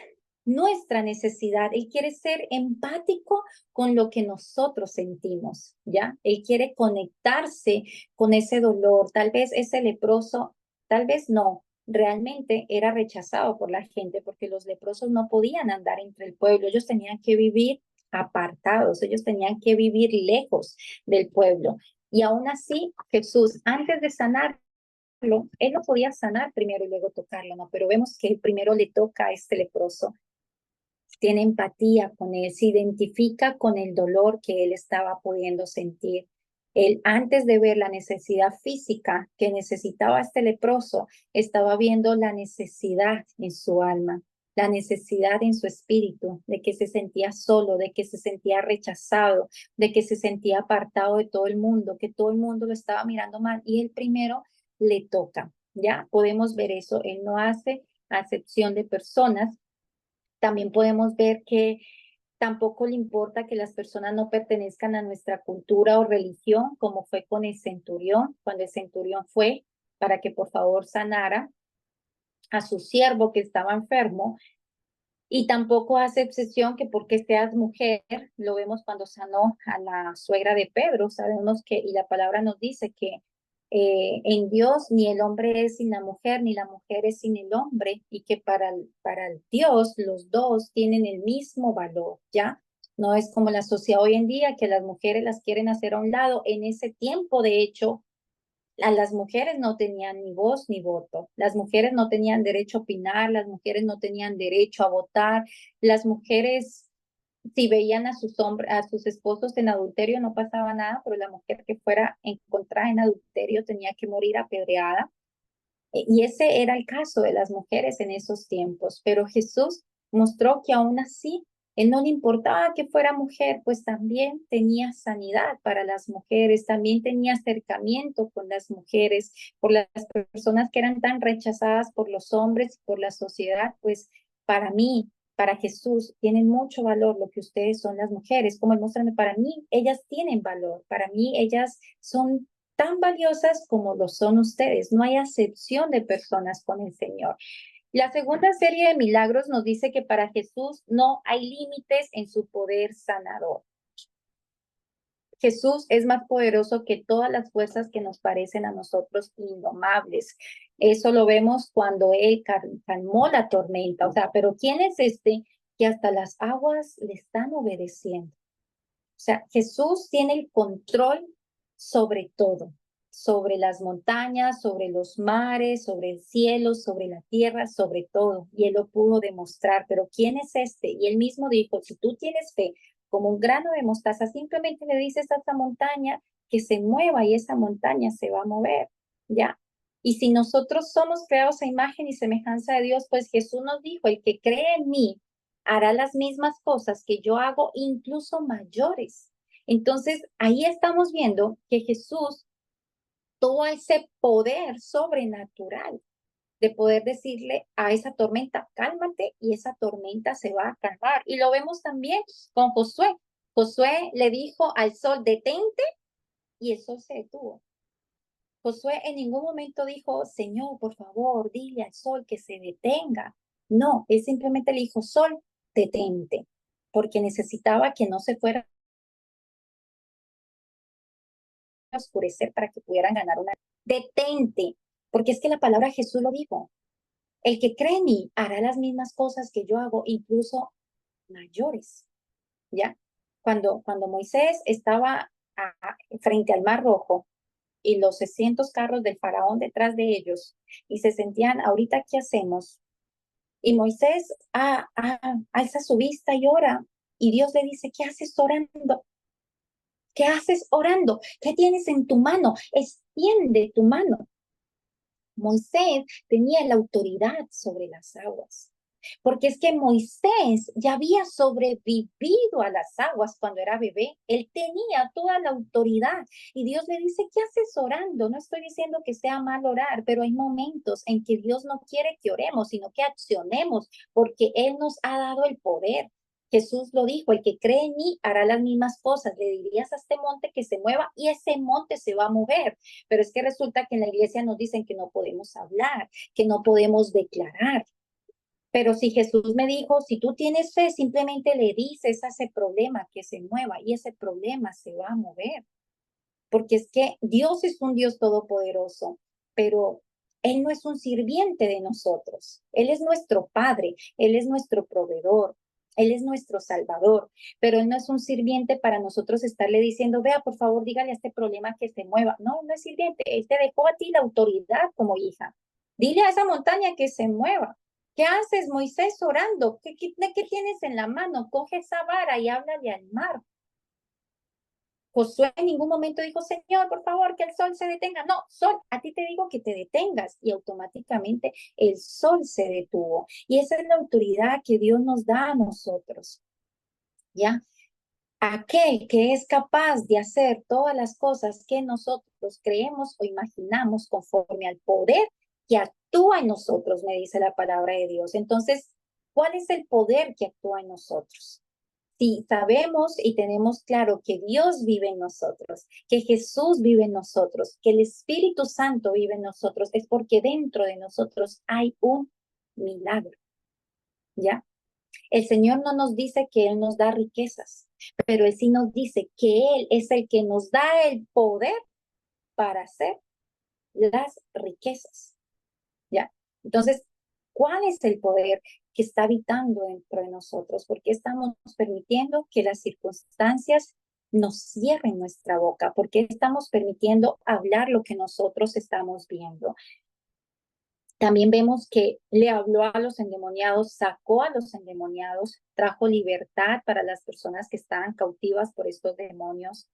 nuestra necesidad, Él quiere ser empático con lo que nosotros sentimos, ¿ya? Él quiere conectarse con ese dolor. Tal vez ese leproso, tal vez no, realmente era rechazado por la gente porque los leprosos no podían andar entre el pueblo, ellos tenían que vivir apartados, ellos tenían que vivir lejos del pueblo. Y aún así, Jesús, antes de sanar, él no podía sanar primero y luego tocarlo, ¿no? Pero vemos que primero le toca a este leproso, tiene empatía con él, se identifica con el dolor que él estaba pudiendo sentir. Él, antes de ver la necesidad física que necesitaba este leproso, estaba viendo la necesidad en su alma, la necesidad en su espíritu, de que se sentía solo, de que se sentía rechazado, de que se sentía apartado de todo el mundo, que todo el mundo lo estaba mirando mal, y él primero le toca, ¿ya? Podemos ver eso, él no hace acepción de personas. También podemos ver que Tampoco le importa que las personas no pertenezcan a nuestra cultura o religión, como fue con el centurión, cuando el centurión fue para que por favor sanara a su siervo que estaba enfermo. Y tampoco hace excepción que porque seas mujer, lo vemos cuando sanó a la suegra de Pedro, sabemos que, y la palabra nos dice que en Dios ni el hombre es sin la mujer, ni la mujer es sin el hombre, y que para el Dios los dos tienen el mismo valor, ¿ya? No es como la sociedad hoy en día, que las mujeres las quieren hacer a un lado. En ese tiempo, de hecho, las mujeres no tenían ni voz ni voto, las mujeres no tenían derecho a opinar, las mujeres no tenían derecho a votar, las mujeres, si veían a sus hombres, a sus esposos en adulterio no pasaba nada, pero la mujer que fuera encontrada en adulterio tenía que morir apedreada. Y ese era el caso de las mujeres en esos tiempos, pero Jesús mostró que aún así, él no le importaba que fuera mujer, pues también tenía sanidad para las mujeres, también tenía acercamiento con las mujeres, por las personas que eran tan rechazadas por los hombres y por la sociedad, pues para mí, para Jesús, tienen mucho valor lo que ustedes son las mujeres, como él muestra, para mí, ellas tienen valor, para mí, ellas son tan valiosas como lo son ustedes. No hay acepción de personas con el Señor. La segunda serie de milagros nos dice que para Jesús no hay límites en su poder sanador. Jesús es más poderoso que todas las fuerzas que nos parecen a nosotros indomables. Eso lo vemos cuando Él calmó la tormenta. O sea, pero ¿quién es este que hasta las aguas le están obedeciendo? O sea, Jesús tiene el control sobre todo, sobre las montañas, sobre los mares, sobre el cielo, sobre la tierra, sobre todo. Y él lo pudo demostrar. Pero ¿quién es este? Y él mismo dijo, si tú tienes fe como un grano de mostaza, simplemente le dices a esta montaña que se mueva y esa montaña se va a mover, ¿ya? Y si nosotros somos creados a imagen y semejanza de Dios, pues Jesús nos dijo, el que cree en mí, hará las mismas cosas que yo hago, incluso mayores. Entonces, ahí estamos viendo que Jesús tuvo ese poder sobrenatural de poder decirle a esa tormenta, cálmate, y esa tormenta se va a calmar. Y lo vemos también con Josué. Josué le dijo al sol, detente, y el sol se detuvo. Josué en ningún momento dijo, Señor, por favor, dile al sol que se detenga. No, él simplemente le dijo, sol, detente, porque necesitaba que no se fuera a oscurecer para que pudieran ganar una. Detente, porque es que la palabra Jesús lo dijo. El que cree en mí hará las mismas cosas que yo hago, incluso mayores. ¿Ya? Cuando Moisés estaba frente al Mar Rojo, y los 600 carros del faraón detrás de ellos, y se sentían, ahorita, ¿qué hacemos? Y Moisés alza su vista y ora, y Dios le dice, ¿qué haces orando? ¿Qué haces orando? ¿Qué tienes en tu mano? Extiende tu mano. Moisés tenía la autoridad sobre las aguas, porque es que Moisés ya había sobrevivido a las aguas cuando era bebé. Él tenía toda la autoridad y Dios le dice, ¿qué haces orando? No estoy diciendo que sea mal orar, pero hay momentos en que Dios no quiere que oremos, sino que accionemos, porque Él nos ha dado el poder. Jesús lo dijo, el que cree en mí hará las mismas cosas. Le dirías a este monte que se mueva y ese monte se va a mover. Pero es que resulta que en la iglesia nos dicen que no podemos hablar, que no podemos declarar. Pero si Jesús me dijo, si tú tienes fe, simplemente le dices a ese problema que se mueva y ese problema se va a mover. Porque es que Dios es un Dios todopoderoso, pero Él no es un sirviente de nosotros. Él es nuestro Padre, Él es nuestro proveedor, Él es nuestro Salvador, pero Él no es un sirviente para nosotros estarle diciendo, vea, por favor, dígale a este problema que se mueva. No, no es sirviente. Él te dejó a ti la autoridad como hija. Dile a esa montaña que se mueva. ¿Qué haces, Moisés, orando? ¿Qué tienes en la mano? Coge esa vara y háblale al mar. Josué en ningún momento dijo, Señor, por favor, que el sol se detenga. No, sol, a ti te digo que te detengas. Y automáticamente el sol se detuvo. Y esa es la autoridad que Dios nos da a nosotros. ¿Ya? Aquel que es capaz de hacer todas las cosas que nosotros creemos o imaginamos conforme al poder que actúa en nosotros, me dice la palabra de Dios. Entonces, ¿cuál es el poder que actúa en nosotros? Si sabemos y tenemos claro que Dios vive en nosotros, que Jesús vive en nosotros, que el Espíritu Santo vive en nosotros, es porque dentro de nosotros hay un milagro, ¿ya? El Señor no nos dice que Él nos da riquezas, pero Él sí nos dice que Él es el que nos da el poder para hacer las riquezas, ¿ya? Entonces, ¿cuál es el poder que está habitando dentro de nosotros? ¿Por qué estamos permitiendo que las circunstancias nos cierren nuestra boca? ¿Por qué estamos permitiendo hablar lo que nosotros estamos viendo? También vemos que le habló a los endemoniados, sacó a los endemoniados, trajo libertad para las personas que estaban cautivas por estos demonios.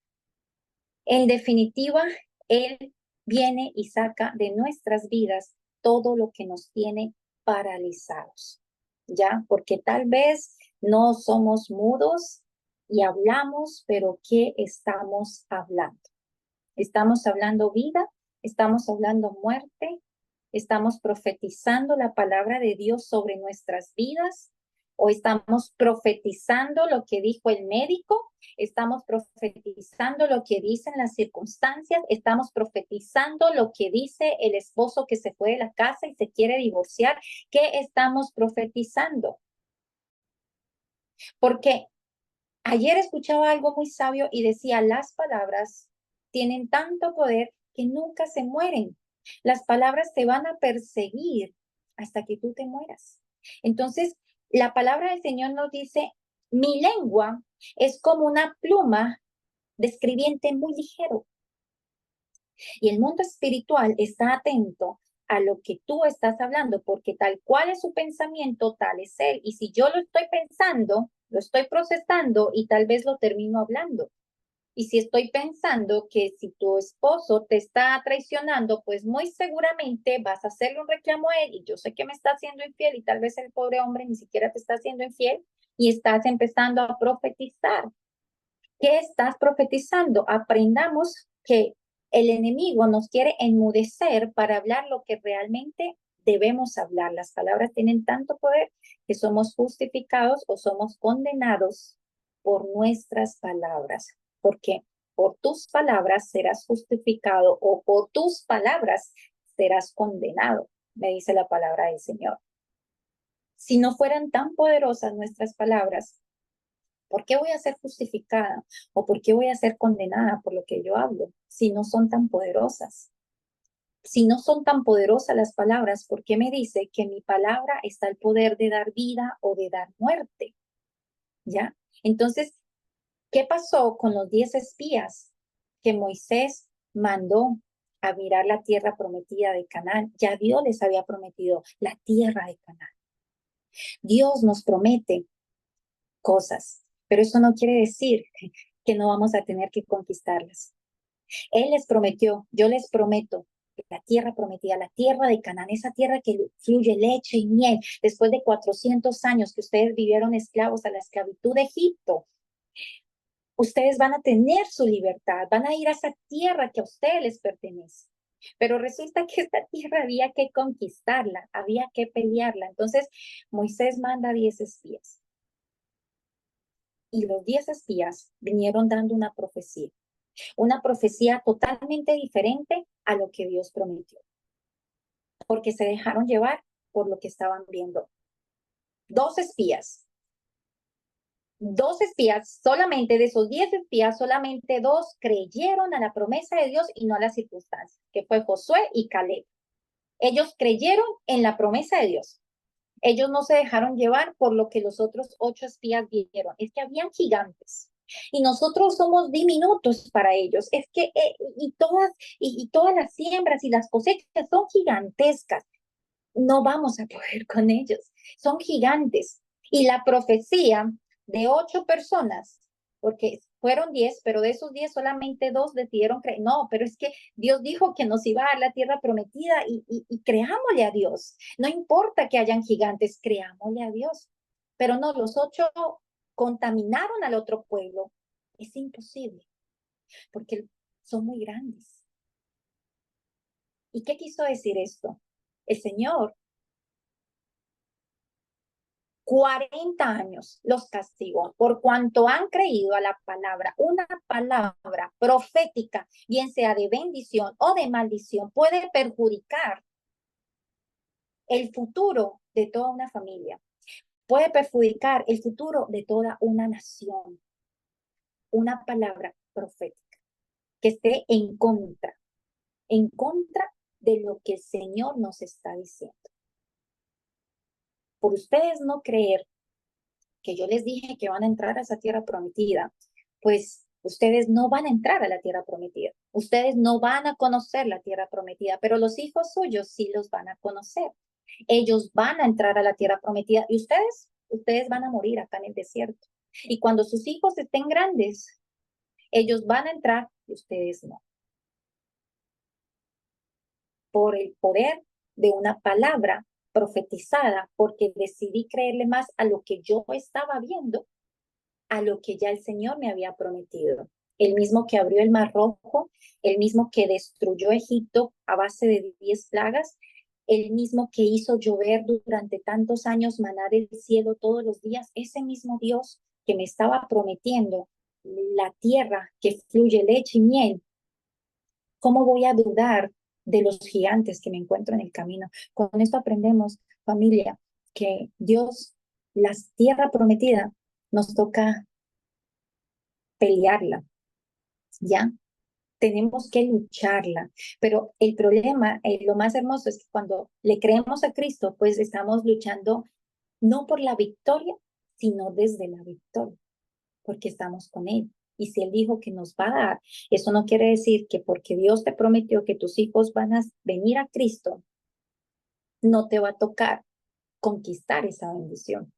En definitiva, Él viene y saca de nuestras vidas todo lo que nos tiene paralizados, ¿ya? Porque tal vez no somos mudos y hablamos, pero ¿qué estamos hablando? Estamos hablando vida, estamos hablando muerte, estamos profetizando la palabra de Dios sobre nuestras vidas, o estamos profetizando lo que dijo el médico, estamos profetizando lo que dicen las circunstancias, estamos profetizando lo que dice el esposo que se fue de la casa y se quiere divorciar. ¿Qué estamos profetizando? Porque ayer escuchaba algo muy sabio y decía, las palabras tienen tanto poder que nunca se mueren. Las palabras te van a perseguir hasta que tú te mueras. Entonces, la palabra del Señor nos dice, mi lengua es como una pluma de escribiente muy ligero. Y el mundo espiritual está atento a lo que tú estás hablando, porque tal cual es su pensamiento, tal es él. Y si yo lo estoy pensando, lo estoy procesando y tal vez lo termino hablando. Y si estoy pensando que si tu esposo te está traicionando, pues muy seguramente vas a hacerle un reclamo a él y yo sé que me está haciendo infiel y tal vez el pobre hombre ni siquiera te está haciendo infiel y estás empezando a profetizar. ¿Qué estás profetizando? Aprendamos que el enemigo nos quiere enmudecer para hablar lo que realmente debemos hablar. Las palabras tienen tanto poder que somos justificados o somos condenados por nuestras palabras. Porque por tus palabras serás justificado o por tus palabras serás condenado, me dice la palabra del Señor. Si no fueran tan poderosas nuestras palabras, ¿por qué voy a ser justificada o por qué voy a ser condenada por lo que yo hablo si no son tan poderosas? Si no son tan poderosas las palabras, ¿por qué me dice que en mi palabra está el poder de dar vida o de dar muerte? ¿Ya? Entonces, ¿qué pasó con los 10 espías que Moisés mandó a mirar la tierra prometida de Canaán? Ya Dios les había prometido la tierra de Canaán. Dios nos promete cosas, pero eso no quiere decir que no vamos a tener que conquistarlas. Él les prometió, yo les prometo, la tierra prometida, la tierra de Canaán, esa tierra que fluye leche y miel, después de 400 años que ustedes vivieron esclavos a la esclavitud de Egipto, ustedes van a tener su libertad, van a ir a esa tierra que a ustedes les pertenece. Pero resulta que esta tierra había que conquistarla, había que pelearla. Entonces Moisés manda 10 espías. Y los 10 espías vinieron dando una profecía totalmente diferente a lo que Dios prometió, porque se dejaron llevar por lo que estaban viendo. Dos espías, solamente de esos 10 espías, solamente dos creyeron a la promesa de Dios y no a las circunstancias, que fue Josué y Caleb. Ellos creyeron en la promesa de Dios. Ellos no se dejaron llevar por lo que los otros 8 espías vieron. Es que habían gigantes. Y nosotros somos diminutos para ellos. Es que todas las siembras y las cosechas son gigantescas. No vamos a poder con ellos. Son gigantes. Y la profecía de 8 personas, porque fueron 10, pero de esos 10 solamente 2 decidieron creer. No, pero es que Dios dijo que nos iba a dar la tierra prometida y creámosle a Dios. No importa que hayan gigantes, creámosle a Dios. Pero no, los 8 contaminaron al otro pueblo. Es imposible, porque son muy grandes. ¿Y qué quiso decir esto? El Señor 40 años los castigó por cuanto han creído a la palabra. Una palabra profética, bien sea de bendición o de maldición, puede perjudicar el futuro de toda una familia, puede perjudicar el futuro de toda una nación. Una palabra profética que esté en contra de lo que el Señor nos está diciendo. Por ustedes no creer que yo les dije que van a entrar a esa tierra prometida, pues ustedes no van a entrar a la tierra prometida. Ustedes no van a conocer la tierra prometida, pero los hijos suyos sí los van a conocer. Ellos van a entrar a la tierra prometida y ustedes van a morir acá en el desierto. Y cuando sus hijos estén grandes, ellos van a entrar y ustedes no. Por el poder de una palabra profetizada, porque decidí creerle más a lo que yo estaba viendo, a lo que ya el Señor me había prometido. El mismo que abrió el Mar Rojo, el mismo que destruyó Egipto a base de 10 plagas, el mismo que hizo llover durante tantos años maná del cielo todos los días, ese mismo Dios que me estaba prometiendo la tierra que fluye leche y miel. ¿Cómo voy a dudar de los gigantes que me encuentro en el camino? Con esto aprendemos, familia, que Dios, la tierra prometida, nos toca pelearla, ¿ya? Tenemos que lucharla, pero el problema, lo más hermoso es que cuando le creemos a Cristo, pues estamos luchando no por la victoria, sino desde la victoria, porque estamos con Él. Y si Él dijo que nos va a dar, eso no quiere decir que porque Dios te prometió que tus hijos van a venir a Cristo, no te va a tocar conquistar esa bendición.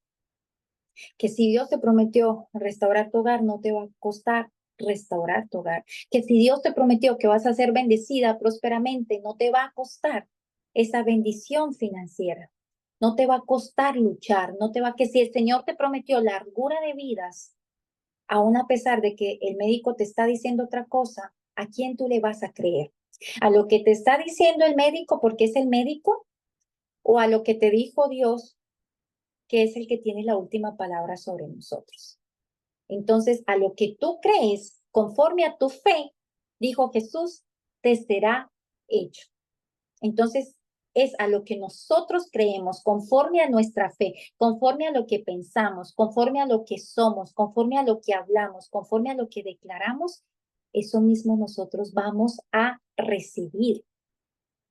Que si Dios te prometió restaurar tu hogar, no te va a costar restaurar tu hogar. Que si Dios te prometió que vas a ser bendecida prósperamente, no te va a costar esa bendición financiera. No te va a costar luchar, no te va que si el Señor te prometió largura de vidas, aún a pesar de que el médico te está diciendo otra cosa, ¿a quién tú le vas a creer? ¿A lo que te está diciendo el médico porque es el médico? ¿O a lo que te dijo Dios, que es el que tiene la última palabra sobre nosotros? Entonces, a lo que tú crees, conforme a tu fe, dijo Jesús, te será hecho. Entonces, es a lo que nosotros creemos, conforme a nuestra fe, conforme a lo que pensamos, conforme a lo que somos, conforme a lo que hablamos, conforme a lo que declaramos, eso mismo nosotros vamos a recibir,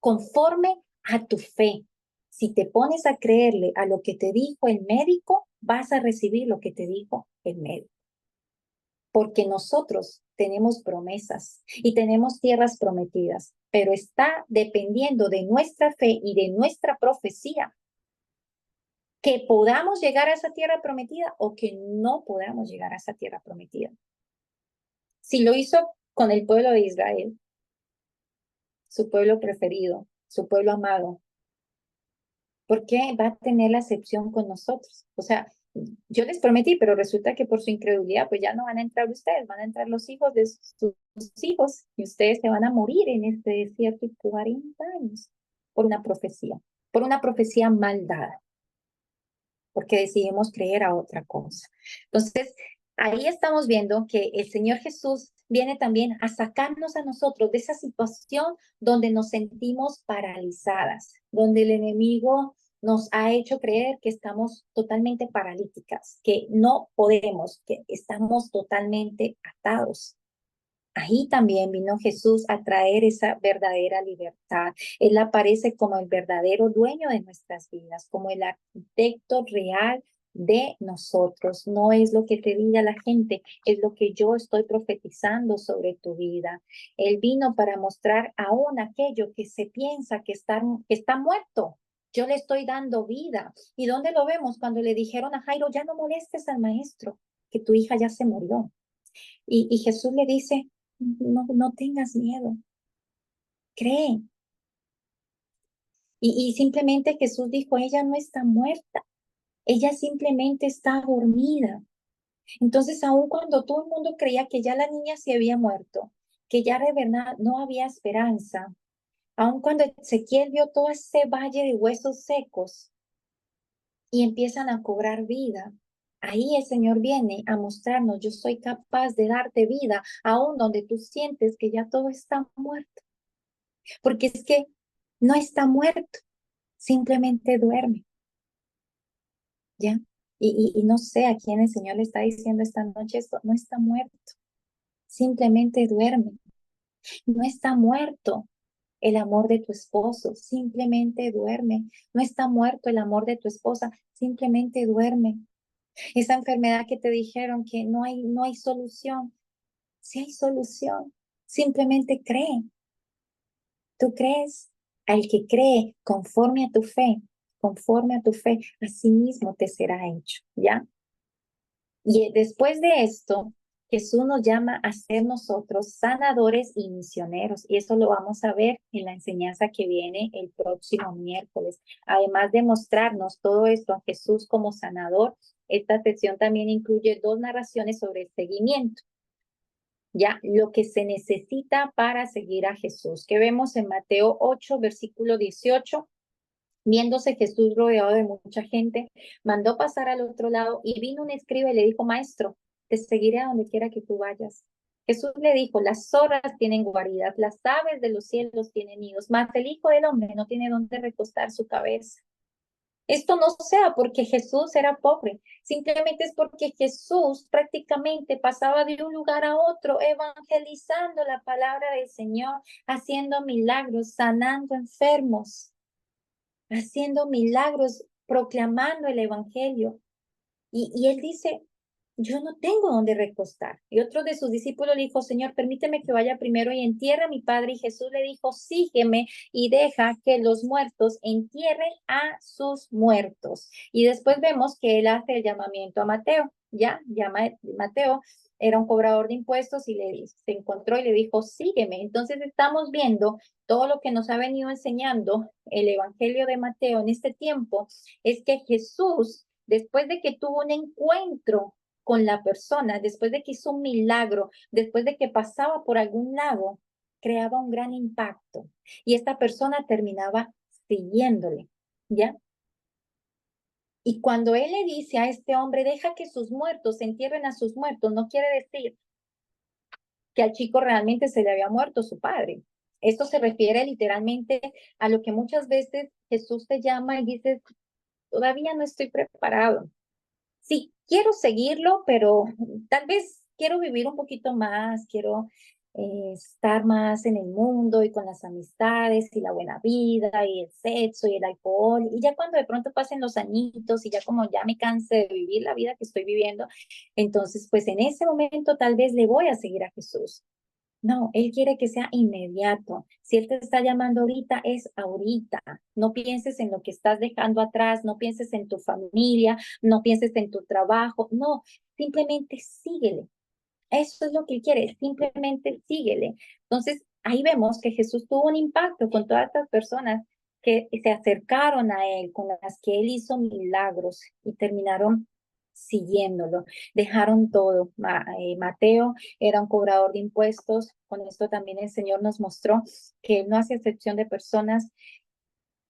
conforme a tu fe. Si te pones a creerle a lo que te dijo el médico, vas a recibir lo que te dijo el médico. Porque nosotros tenemos promesas y tenemos tierras prometidas, pero está dependiendo de nuestra fe y de nuestra profecía que podamos llegar a esa tierra prometida o que no podamos llegar a esa tierra prometida. Si lo hizo con el pueblo de Israel, su pueblo preferido, su pueblo amado, ¿por qué va a tener la excepción con nosotros? O sea, yo les prometí, pero resulta que por su incredulidad, pues ya no van a entrar ustedes, van a entrar los hijos de sus hijos y ustedes se van a morir en este desierto 40 años por una profecía mal dada, porque decidimos creer a otra cosa. Entonces, ahí estamos viendo que el Señor Jesús viene también a sacarnos a nosotros de esa situación donde nos sentimos paralizadas, donde el enemigo nos ha hecho creer que estamos totalmente paralíticas, que no podemos, que estamos totalmente atados. Ahí también vino Jesús a traer esa verdadera libertad. Él aparece como el verdadero dueño de nuestras vidas, como el arquitecto real de nosotros. No es lo que te diga la gente, es lo que yo estoy profetizando sobre tu vida. Él vino para mostrar aún aquello que se piensa que está muerto. Yo le estoy dando vida. ¿Y dónde lo vemos? Cuando le dijeron a Jairo, ya no molestes al maestro, que tu hija ya se murió. Y Jesús le dice, no tengas miedo, cree. Y simplemente Jesús dijo, ella no está muerta, ella simplemente está dormida. Entonces, aun cuando todo el mundo creía que ya la niña se había muerto, que ya de verdad no había esperanza, aun cuando Ezequiel vio todo ese valle de huesos secos y empiezan a cobrar vida. Ahí el Señor viene a mostrarnos, yo soy capaz de darte vida, aún donde tú sientes que ya todo está muerto. Porque es que no está muerto, simplemente duerme, ¿ya? Y no sé a quién el Señor le está diciendo esta noche esto, no está muerto, simplemente duerme. No está muerto el amor de tu esposo, simplemente duerme. No está muerto el amor de tu esposa, simplemente duerme. Esa enfermedad que te dijeron que no hay solución, sí hay solución, simplemente cree. Tú crees, al que cree conforme a tu fe, así mismo te será hecho, ¿ya? Y después de esto, Jesús nos llama a ser nosotros sanadores y misioneros. Y eso lo vamos a ver en la enseñanza que viene el próximo miércoles. Además de mostrarnos todo esto a Jesús como sanador, esta sesión también incluye 2 narraciones sobre el seguimiento. Ya, lo que se necesita para seguir a Jesús, que vemos en Mateo 8, versículo 18. Viéndose Jesús rodeado de mucha gente, mandó pasar al otro lado y vino un escriba y le dijo, Maestro, te seguiré a donde quiera que tú vayas. Jesús le dijo, las zorras tienen guaridas, las aves de los cielos tienen nidos, mas el Hijo del Hombre no tiene dónde recostar su cabeza. Esto no sea porque Jesús era pobre, simplemente es porque Jesús prácticamente pasaba de un lugar a otro evangelizando la palabra del Señor, haciendo milagros, sanando enfermos, haciendo milagros, proclamando el evangelio. Y él dice, yo no tengo dónde recostar. Y otro de sus discípulos le dijo, Señor, permíteme que vaya primero y entierre a mi padre. Y Jesús le dijo, sígueme y deja que los muertos entierren a sus muertos. Y después vemos que él hace el llamamiento a Mateo. Ya, llama Mateo, era un cobrador de impuestos y se encontró y le dijo, sígueme. Entonces estamos viendo todo lo que nos ha venido enseñando el Evangelio de Mateo en este tiempo, es que Jesús, después de que tuvo un encuentro con la persona, después de que hizo un milagro, después de que pasaba por algún lago, creaba un gran impacto y esta persona terminaba siguiéndole, ¿ya? Y cuando él le dice a este hombre, deja que sus muertos se entierren a sus muertos, no quiere decir que al chico realmente se le había muerto su padre. Esto se refiere literalmente a lo que muchas veces Jesús te llama y dices, todavía no estoy preparado. Sí, quiero seguirlo, pero tal vez quiero vivir un poquito más, quiero estar más en el mundo y con las amistades y la buena vida y el sexo y el alcohol. Y ya cuando de pronto pasen los añitos y ya como ya me canse de vivir la vida que estoy viviendo, entonces pues en ese momento tal vez le voy a seguir a Jesús. No, Él quiere que sea inmediato. Si Él te está llamando ahorita, es ahorita. No pienses en lo que estás dejando atrás, no pienses en tu familia, no pienses en tu trabajo, no, simplemente síguele. Eso es lo que Él quiere, simplemente síguele. Entonces, ahí vemos que Jesús tuvo un impacto con todas estas personas que se acercaron a Él, con las que Él hizo milagros y terminaron siguiéndolo. Dejaron todo. Mateo era un cobrador de impuestos. Con esto también el Señor nos mostró que Él no hace excepción de personas.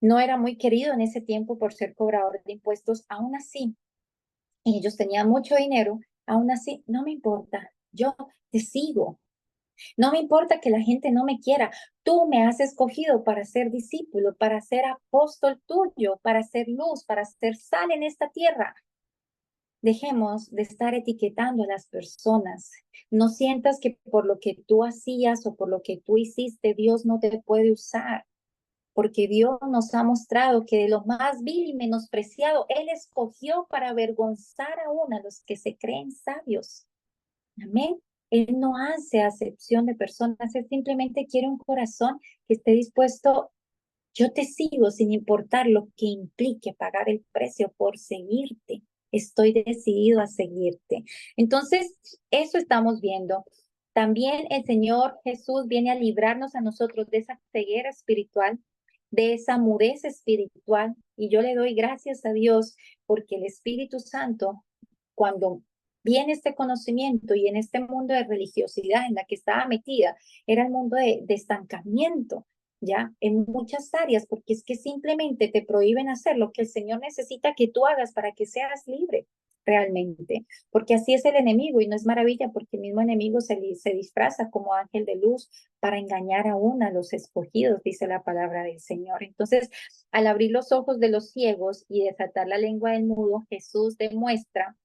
No era muy querido en ese tiempo por ser cobrador de impuestos. Aún así, y ellos tenían mucho dinero, aún así, no me importa, yo te sigo. No me importa que la gente no me quiera. Tú me has escogido para ser discípulo, para ser apóstol tuyo, para ser luz, para ser sal en esta tierra. Dejemos de estar etiquetando a las personas. No sientas que por lo que tú hacías o por lo que tú hiciste, Dios no te puede usar, porque Dios nos ha mostrado que de lo más vil y menospreciado, Él escogió para avergonzar aún a los que se creen sabios. Amén. Él no hace acepción de personas, Él simplemente quiere un corazón que esté dispuesto. Yo te sigo sin importar lo que implique pagar el precio por seguirte. Estoy decidido a seguirte. Entonces, eso estamos viendo. También el Señor Jesús viene a librarnos a nosotros de esa ceguera espiritual, de esa mudez espiritual. Y yo le doy gracias a Dios porque el Espíritu Santo, cuando viene este conocimiento y en este mundo de religiosidad en la que estaba metida, era el mundo de estancamiento. ¿ya? En muchas áreas, porque es que simplemente te prohíben hacer lo que el Señor necesita que tú hagas para que seas libre realmente, porque así es el enemigo y no es maravilla porque el mismo enemigo se disfraza como ángel de luz para engañar aún a los escogidos, dice la palabra del Señor. Entonces, al abrir los ojos de los ciegos y desatar la lengua del mudo, Jesús demuestra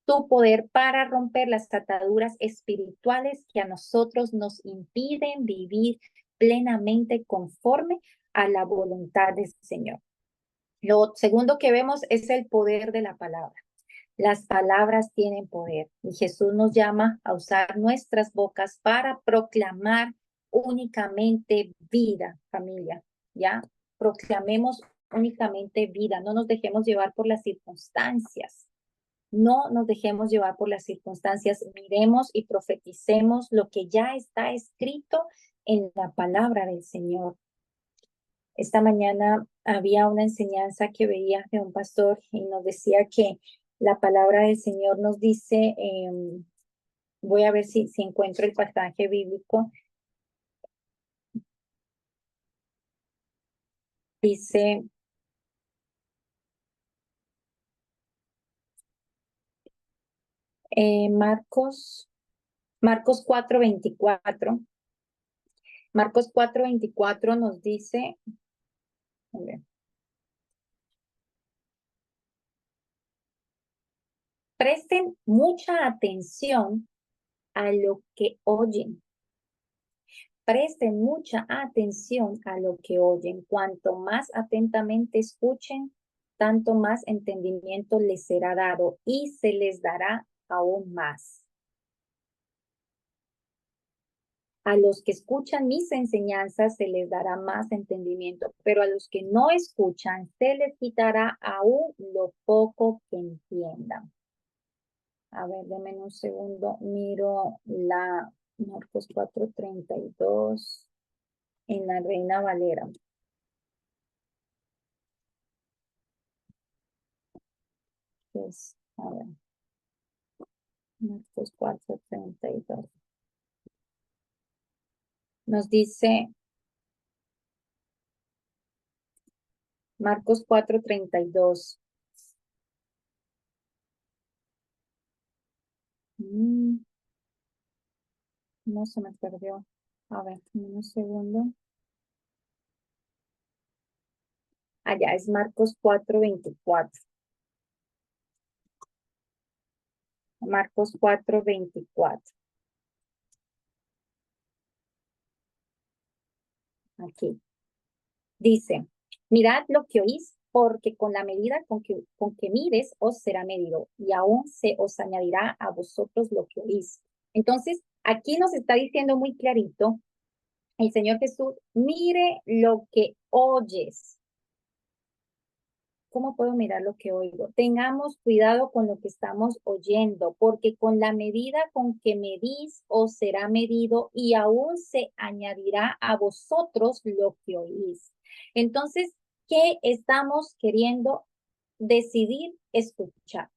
tu poder para romper las ataduras espirituales que a nosotros nos impiden vivir plenamente conforme a la voluntad del Señor. Lo segundo que vemos es el poder de la palabra. Las palabras tienen poder y Jesús nos llama a usar nuestras bocas para proclamar únicamente vida, familia, ¿ya? Proclamemos únicamente vida, no nos dejemos llevar por las circunstancias. No nos dejemos llevar por las circunstancias, miremos y profeticemos lo que ya está escrito en la palabra del Señor. Esta mañana había una enseñanza que veía de un pastor y nos decía que la palabra del Señor nos dice, voy a ver si encuentro el pasaje bíblico, dice, Marcos 4:24. Marcos 4:24 nos dice, a ver, presten mucha atención a lo que oyen. Presten mucha atención a lo que oyen. Cuanto más atentamente escuchen, tanto más entendimiento les será dado y se les dará aún más. A los que escuchan mis enseñanzas se les dará más entendimiento, pero a los que no escuchan se les quitará aún lo poco que entiendan. A ver, denme un segundo, miro la Marcos 4:32 en la Reina Valera. Pues, a ver, Marcos 4:32. Nos dice Marcos 4:32. No se me perdió. A ver, un segundo. Allá es Marcos 4:24. Marcos 4:24. Aquí. Dice, mirad lo que oís, porque con la medida con que mides os será medido, y aún se os añadirá a vosotros lo que oís. Entonces, aquí nos está diciendo muy clarito el Señor Jesús, mire lo que oyes. ¿Cómo puedo mirar lo que oigo? Tengamos cuidado con lo que estamos oyendo, porque con la medida con que medís os será medido y aún se añadirá a vosotros lo que oís. Entonces, ¿qué estamos queriendo decidir escuchar?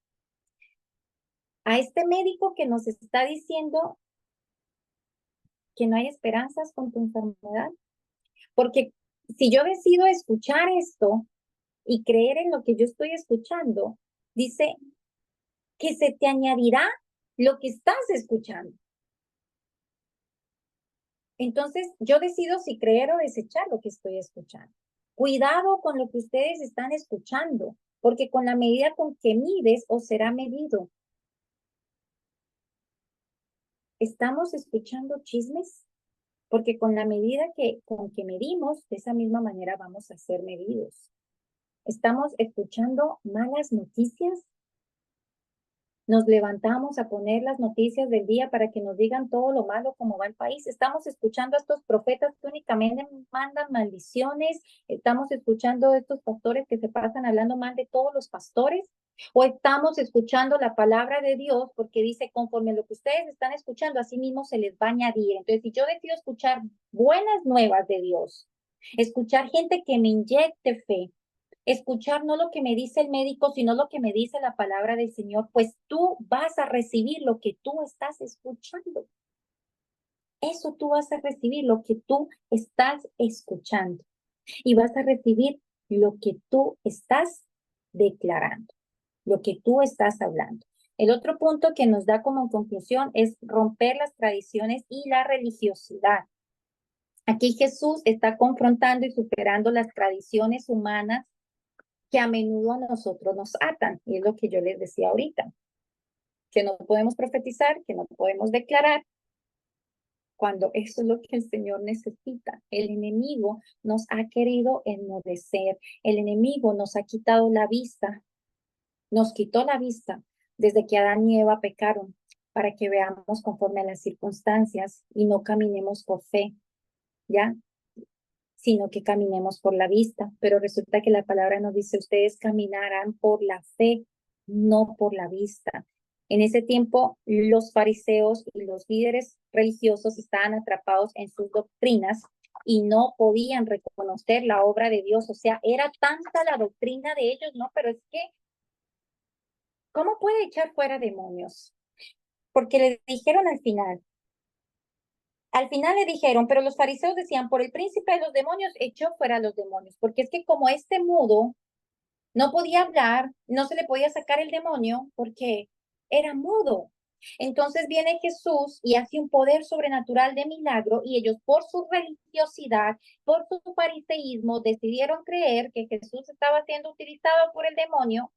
A este médico que nos está diciendo que no hay esperanzas con tu enfermedad, porque si yo decido escuchar esto, y creer en lo que yo estoy escuchando, dice que se te añadirá lo que estás escuchando. Entonces, yo decido si creer o desechar lo que estoy escuchando. Cuidado con lo que ustedes están escuchando, porque con la medida con que mides os será medido. ¿Estamos escuchando chismes? Porque con la medida con que medimos, de esa misma manera vamos a ser medidos. ¿Estamos escuchando malas noticias? Nos levantamos a poner las noticias del día para que nos digan todo lo malo como va el país. Estamos escuchando a estos profetas que únicamente mandan maldiciones. Estamos escuchando a estos pastores que se pasan hablando mal de todos los pastores. O estamos escuchando la palabra de Dios porque dice, conforme a lo que ustedes están escuchando, así mismo se les va a añadir. Entonces, si yo decido escuchar buenas nuevas de Dios, escuchar gente que me inyecte fe, escuchar no lo que me dice el médico, sino lo que me dice la palabra del Señor, pues tú vas a recibir lo que tú estás escuchando. Eso tú vas a recibir, lo que tú estás escuchando. Y vas a recibir lo que tú estás declarando, lo que tú estás hablando. El otro punto que nos da como conclusión es romper las tradiciones y la religiosidad. Aquí Jesús está confrontando y superando las tradiciones humanas que a menudo a nosotros nos atan. Y es lo que yo les decía ahorita, que no podemos profetizar, que no podemos declarar, cuando eso es lo que el Señor necesita. El enemigo nos ha querido enmudecer, el enemigo nos ha quitado la vista, nos quitó la vista desde que Adán y Eva pecaron, para que veamos conforme a las circunstancias y no caminemos por fe, ¿ya? Sino que caminemos por la vista. Pero resulta que la palabra nos dice, ustedes caminarán por la fe, no por la vista. En ese tiempo, los fariseos y los líderes religiosos estaban atrapados en sus doctrinas y no podían reconocer la obra de Dios. O sea, era tanta la doctrina de ellos, ¿no? Pero es que, ¿cómo puede echar fuera demonios? Porque les dijeron al final le dijeron, pero los fariseos decían, por el príncipe de los demonios echó fuera a los demonios, porque es que como este mudo no podía hablar, no se le podía sacar el demonio porque era mudo. Entonces viene Jesús y hace un poder sobrenatural de milagro y ellos por su religiosidad, por su fariseísmo, decidieron creer que Jesús estaba siendo utilizado por el demonio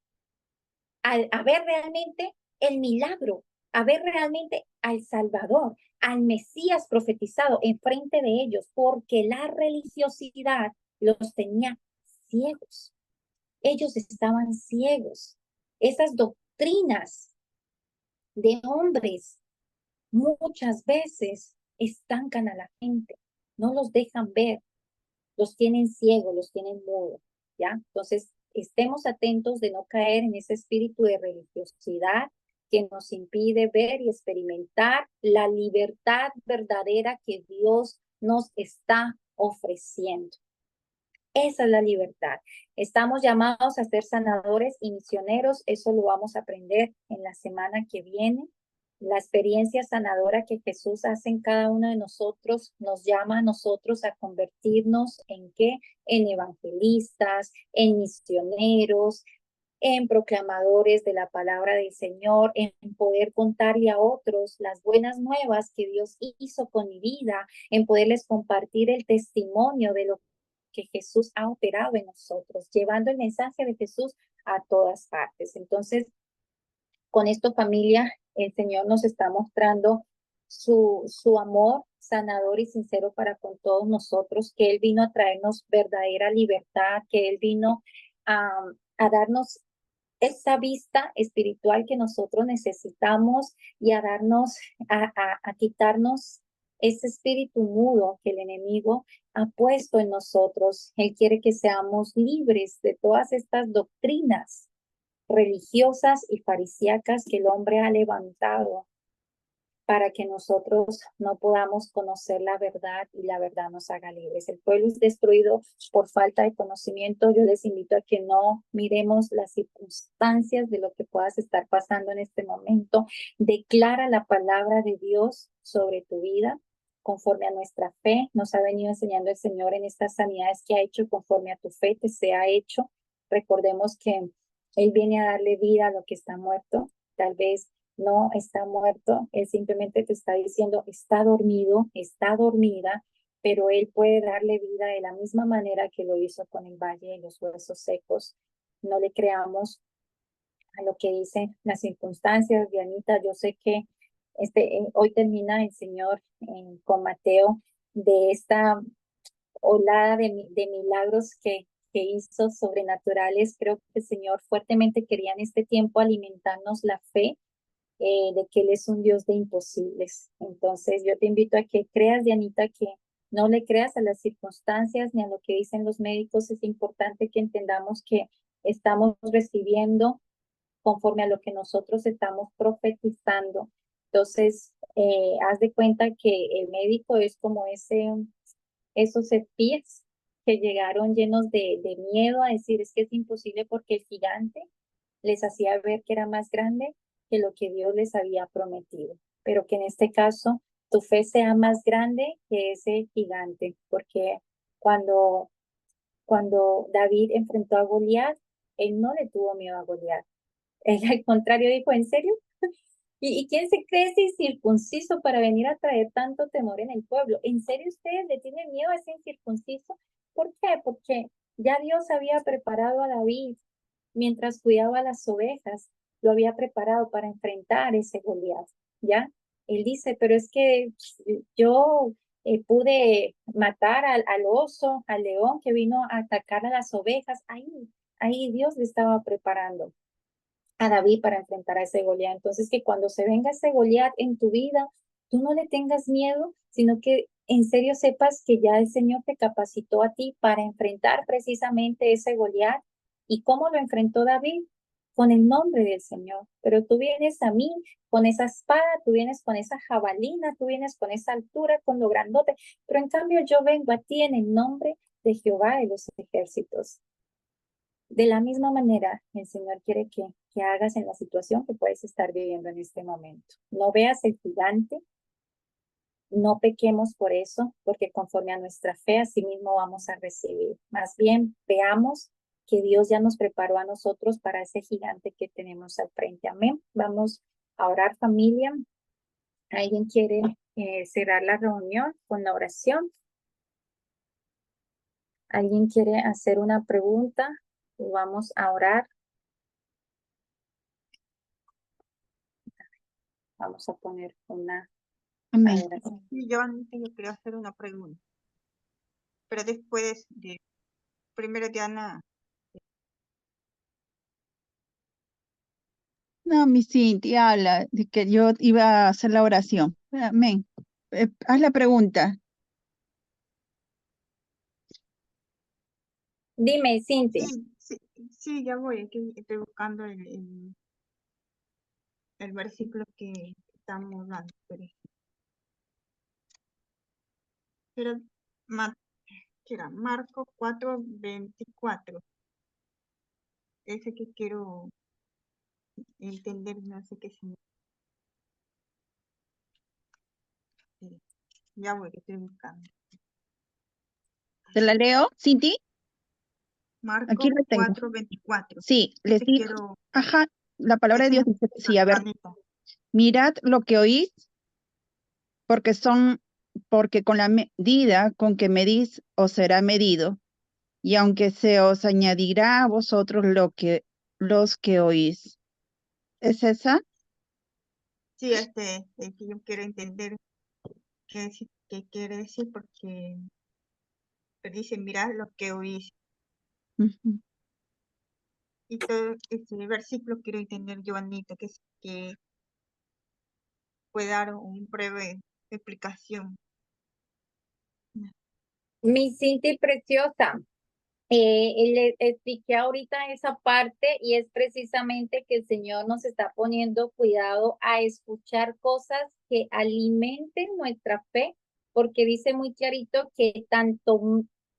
al ver realmente el milagro, a ver realmente al Salvador, al Mesías profetizado enfrente de ellos, porque la religiosidad los tenía ciegos. Ellos estaban ciegos. Esas doctrinas de hombres muchas veces estancan a la gente, no los dejan ver, los tienen ciegos, los tienen mudos, ¿ya? Entonces, estemos atentos de no caer en ese espíritu de religiosidad que nos impide ver y experimentar la libertad verdadera que Dios nos está ofreciendo. Esa es la libertad. Estamos llamados a ser sanadores y misioneros. Eso lo vamos a aprender en la semana que viene. La experiencia sanadora que Jesús hace en cada uno de nosotros nos llama a nosotros a convertirnos en qué? En evangelistas, en misioneros, en proclamadores de la palabra del Señor, en poder contarle a otros las buenas nuevas que Dios hizo con mi vida, en poderles compartir el testimonio de lo que Jesús ha operado en nosotros, llevando el mensaje de Jesús a todas partes. Entonces, con esto, familia, el Señor nos está mostrando su amor sanador y sincero para con todos nosotros, que Él vino a traernos verdadera libertad, que Él vino a, a darnos esa vista espiritual que nosotros necesitamos y a darnos, a quitarnos ese espíritu mudo que el enemigo ha puesto en nosotros. Él quiere que seamos libres de todas estas doctrinas religiosas y farisíacas que el hombre ha levantado para que nosotros no podamos conocer la verdad y la verdad nos haga libres. El pueblo es destruido por falta de conocimiento. Yo les invito a que no miremos las circunstancias de lo que puedas estar pasando en este momento. Declara la palabra de Dios sobre tu vida conforme a nuestra fe. Nos ha venido enseñando el Señor en estas sanidades que ha hecho conforme a tu fe, te sea hecho. Recordemos que Él viene a darle vida a lo que está muerto. Tal vez no está muerto, Él simplemente te está diciendo, está dormido, está dormida, pero Él puede darle vida de la misma manera que lo hizo con el valle de los huesos secos. No le creamos a lo que dicen las circunstancias, Dianita. Yo sé que hoy termina el Señor con Mateo de esta olada de milagros que hizo sobrenaturales. Creo que el Señor fuertemente quería en este tiempo alimentarnos la fe de que Él es un Dios de imposibles. Entonces yo te invito a que creas, Dianita, que no le creas a las circunstancias ni a lo que dicen los médicos. Es importante que entendamos que estamos recibiendo conforme a lo que nosotros estamos profetizando. Entonces, haz de cuenta que el médico es como esos espías que llegaron llenos de miedo a decir, es que es imposible porque el gigante les hacía ver que era más grande que lo que Dios les había prometido, pero que en este caso tu fe sea más grande que ese gigante, porque cuando, cuando David enfrentó a Goliat, él no le tuvo miedo a Goliat. Él al contrario dijo, ¿en serio? ¿Y quién se cree ese incircunciso para venir a traer tanto temor en el pueblo? ¿En serio ustedes le tienen miedo a ese incircunciso? ¿Por qué? Porque ya Dios había preparado a David mientras cuidaba las ovejas, lo había preparado para enfrentar ese Goliat, ¿ya? Él dice, pero es que yo pude matar al oso, al león que vino a atacar a las ovejas. Ahí Dios le estaba preparando a David para enfrentar a ese Goliat. Entonces, que cuando se venga ese Goliat en tu vida, tú no le tengas miedo, sino que en serio sepas que ya el Señor te capacitó a ti para enfrentar precisamente ese Goliat. ¿Y cómo lo enfrentó David? Con el nombre del Señor. Pero tú vienes a mí con esa espada, tú vienes con esa jabalina, tú vienes con esa altura, con lo grandote, pero en cambio yo vengo a ti en el nombre de Jehová de los ejércitos. De la misma manera, el Señor quiere que hagas en la situación que puedes estar viviendo en este momento. No veas el gigante, no pequemos por eso, porque conforme a nuestra fe, así mismo vamos a recibir. Más bien, veamos que Dios ya nos preparó a nosotros para ese gigante que tenemos al frente. Amén. Vamos a orar, familia. ¿Alguien quiere cerrar la reunión con la oración? ¿Alguien quiere hacer una pregunta? Vamos a orar. Vamos a poner una Amén. oración. Sí, yo quería hacer una pregunta, pero después de primero Diana. No, mi Cinti, habla de que yo iba a hacer la oración. Amén. Haz la pregunta. Dime, Cinti. Sí, ya voy, es que estoy buscando el versículo que estamos dando. Pero ¿qué era? Marcos 4:24. Ese que quiero entender, no sé qué significa. Ya voy, que estoy buscando. ¿Te la leo, Cinti? Marcos Aquí la tengo. 4:24. Sí, les Ese digo. quiero, Ajá, la palabra de ese Dios dice necesito, sí, a ver, Juanita. mirad lo que oís, porque con la medida con que medís os será medido, y aunque se os añadirá a vosotros los que oís. ¿Es esa? Sí, que yo quiero entender qué quiere decir, porque dice, mirad lo que oís. Ujú. Y todo este versículo quiero entender, Joanita, que puede dar un breve explicación. Mi Cinti preciosa, le expliqué ahorita esa parte y es precisamente que el Señor nos está poniendo cuidado a escuchar cosas que alimenten nuestra fe, porque dice muy clarito que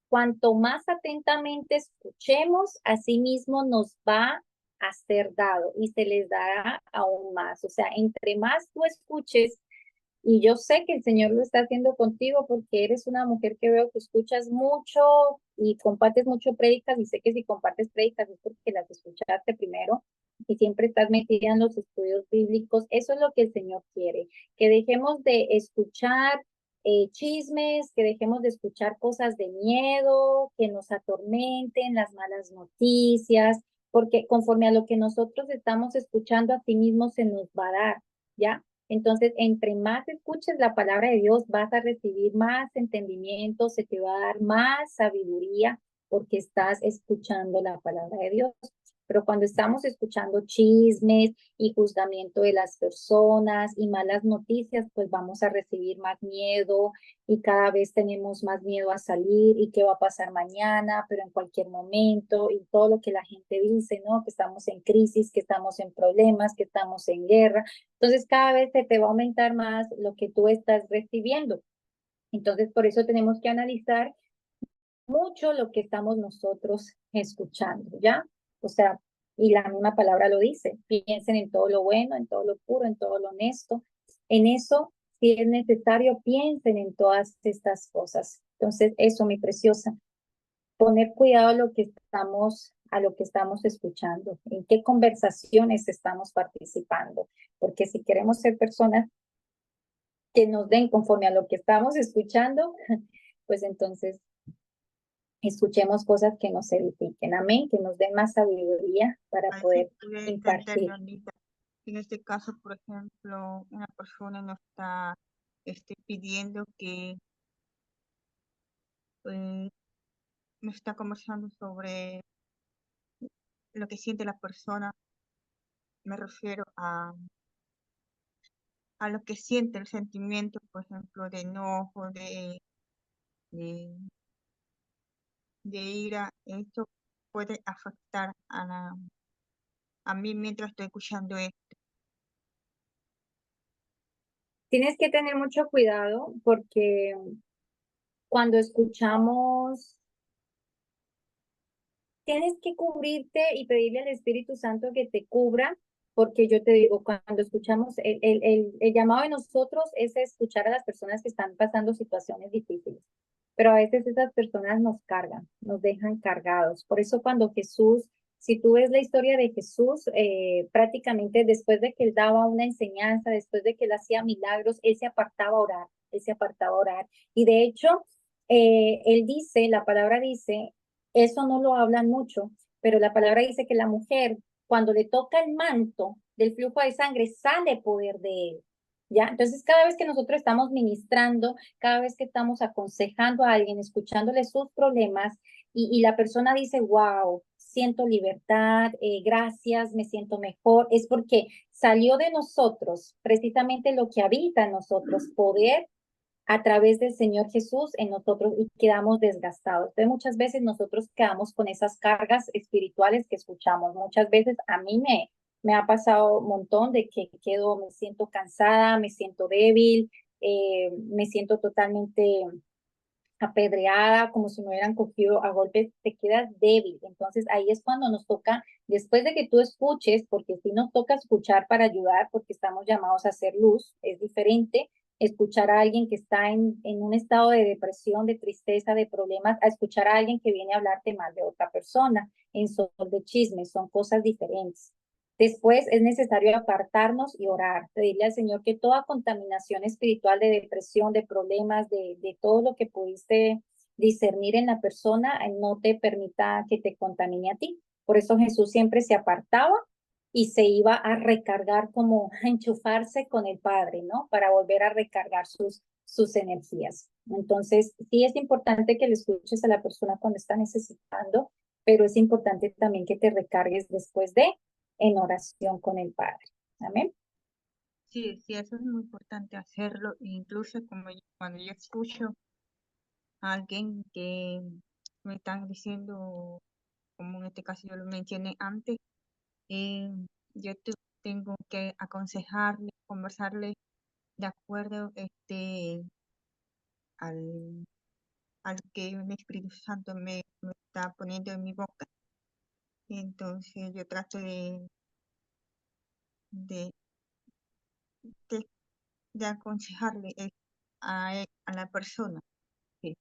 cuanto más atentamente escuchemos, así mismo nos va a ser dado y se les dará aún más. O sea, entre más tú escuches, y yo sé que el Señor lo está haciendo contigo porque eres una mujer que veo que escuchas mucho y compartes mucho prédicas y sé que si compartes prédicas es porque las escuchaste primero y siempre estás metida en los estudios bíblicos. Eso es lo que el Señor quiere, que dejemos de escuchar chismes, que dejemos de escuchar cosas de miedo, que nos atormenten las malas noticias, porque conforme a lo que nosotros estamos escuchando, a sí mismo se nos va a dar, ¿ya? Entonces, entre más escuches la palabra de Dios, vas a recibir más entendimiento, se te va a dar más sabiduría porque estás escuchando la palabra de Dios. Pero cuando estamos escuchando chismes y juzgamiento de las personas y malas noticias, pues vamos a recibir más miedo y cada vez tenemos más miedo a salir y qué va a pasar mañana, pero en cualquier momento y todo lo que la gente dice, ¿no? Que estamos en crisis, que estamos en problemas, que estamos en guerra. Entonces cada vez se te va a aumentar más lo que tú estás recibiendo. Entonces por eso tenemos que analizar mucho lo que estamos nosotros escuchando, ¿ya? O sea, y la misma palabra lo dice, piensen en todo lo bueno, en todo lo puro, en todo lo honesto. En eso si es necesario, piensen en todas estas cosas. Entonces, eso, mi preciosa, poner cuidado a lo que estamos escuchando, en qué conversaciones estamos participando, porque si queremos ser personas que nos den conforme a lo que estamos escuchando, pues entonces escuchemos cosas que nos edifiquen, amén, que nos den más sabiduría para Así poder pude impartir. entenderlo, Anita. En este caso, por ejemplo, una persona nos está pidiendo que nos está conversando sobre lo que siente la persona. Me refiero a lo que siente el sentimiento, por ejemplo, de enojo, de, de ira. Esto puede afectar a mí mientras estoy escuchando esto. Tienes que tener mucho cuidado porque cuando escuchamos, tienes que cubrirte y pedirle al Espíritu Santo que te cubra, porque yo te digo, cuando escuchamos, el llamado de nosotros es escuchar a las personas que están pasando situaciones difíciles, pero a veces esas personas nos cargan, nos dejan cargados. Por eso cuando Jesús, si tú ves la historia de Jesús, prácticamente después de que él daba una enseñanza, después de que él hacía milagros, él se apartaba a orar, él se apartaba a orar. Y de hecho, él dice, la palabra dice, eso no lo hablan mucho, pero la palabra dice que la mujer, cuando le toca el manto del flujo de sangre, sale poder de él. ¿Ya? Entonces, cada vez que nosotros estamos ministrando, cada vez que estamos aconsejando a alguien, escuchándole sus problemas, y la persona dice, wow, siento libertad, gracias, me siento mejor, es porque salió de nosotros precisamente lo que habita en nosotros, poder a través del Señor Jesús en nosotros y quedamos desgastados. Entonces muchas veces nosotros quedamos con esas cargas espirituales que escuchamos. Muchas veces a mí me ha pasado un montón de que me siento cansada, me siento débil, me siento totalmente apedreada, como si me hubieran cogido a golpes, te quedas débil. Entonces ahí es cuando nos toca, después de que tú escuches, porque si nos toca escuchar para ayudar, porque estamos llamados a hacer luz, es diferente escuchar a alguien que está en un estado de depresión, de tristeza, de problemas, a escuchar a alguien que viene a hablarte mal de otra persona, en son de chismes, son cosas diferentes. Después es necesario apartarnos y orar, pedirle al Señor que toda contaminación espiritual de depresión, de problemas, de todo lo que pudiste discernir en la persona, no te permita que te contamine a ti. Por eso Jesús siempre se apartaba y se iba a recargar, como a enchufarse con el Padre, ¿no? Para volver a recargar sus energías. Entonces, sí es importante que le escuches a la persona cuando está necesitando, pero es importante también que te recargues después de en oración con el Padre. Amén. Sí, sí, eso es muy importante hacerlo. Incluso cuando yo escucho a alguien que me están diciendo, como en este caso yo lo mencioné antes, yo tengo que aconsejarle, conversarle de acuerdo al, al que el Espíritu Santo me está poniendo en mi boca. Entonces yo trato de, de, de aconsejarle a la persona. Sí.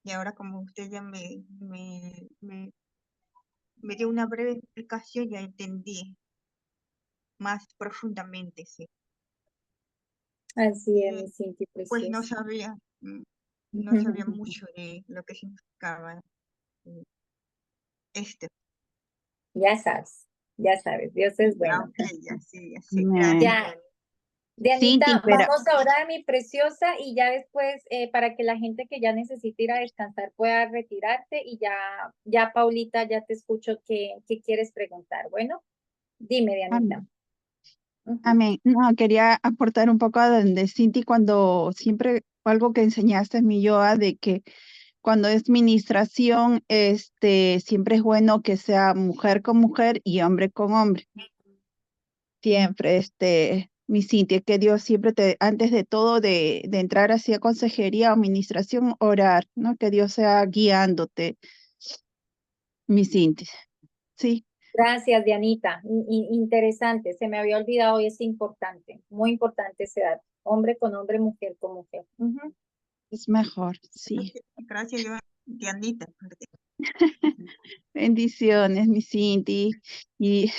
Y ahora como usted ya me dio una breve explicación, ya entendí más profundamente, sí. Así es, Eh, mi Cinti pues no preciosa. sabía, no sabía mucho de lo que significaba eh, esto. Ya sabes, Dios es bueno. Ok, ya sí, Amén. gracias. Ya, Dianita, Cinti, pero vamos ahora, mi preciosa, y ya después, para que la gente que ya necesite ir a descansar pueda retirarse, y ya Paulita, ya te escucho que quieres preguntar. Bueno, dime, Dianita. amén. Ujú. Amén. No, quería aportar un poco a donde Cinti, cuando siempre algo que enseñaste en mi Yoa, de que cuando es ministración, siempre es bueno que sea mujer con mujer y hombre con hombre. Siempre, mi Cintia, que Dios siempre antes de todo, de entrar hacia consejería o ministración, orar, ¿no? Que Dios sea guiándote, mi Cintia. Sí, Gracias, Dianita. Interesante, se me había olvidado y es importante, muy importante ese dato. Hombre con hombre, mujer con mujer. Ujú. Es mejor, sí. Gracias, Dianita. Bendiciones, mi Cindy. Y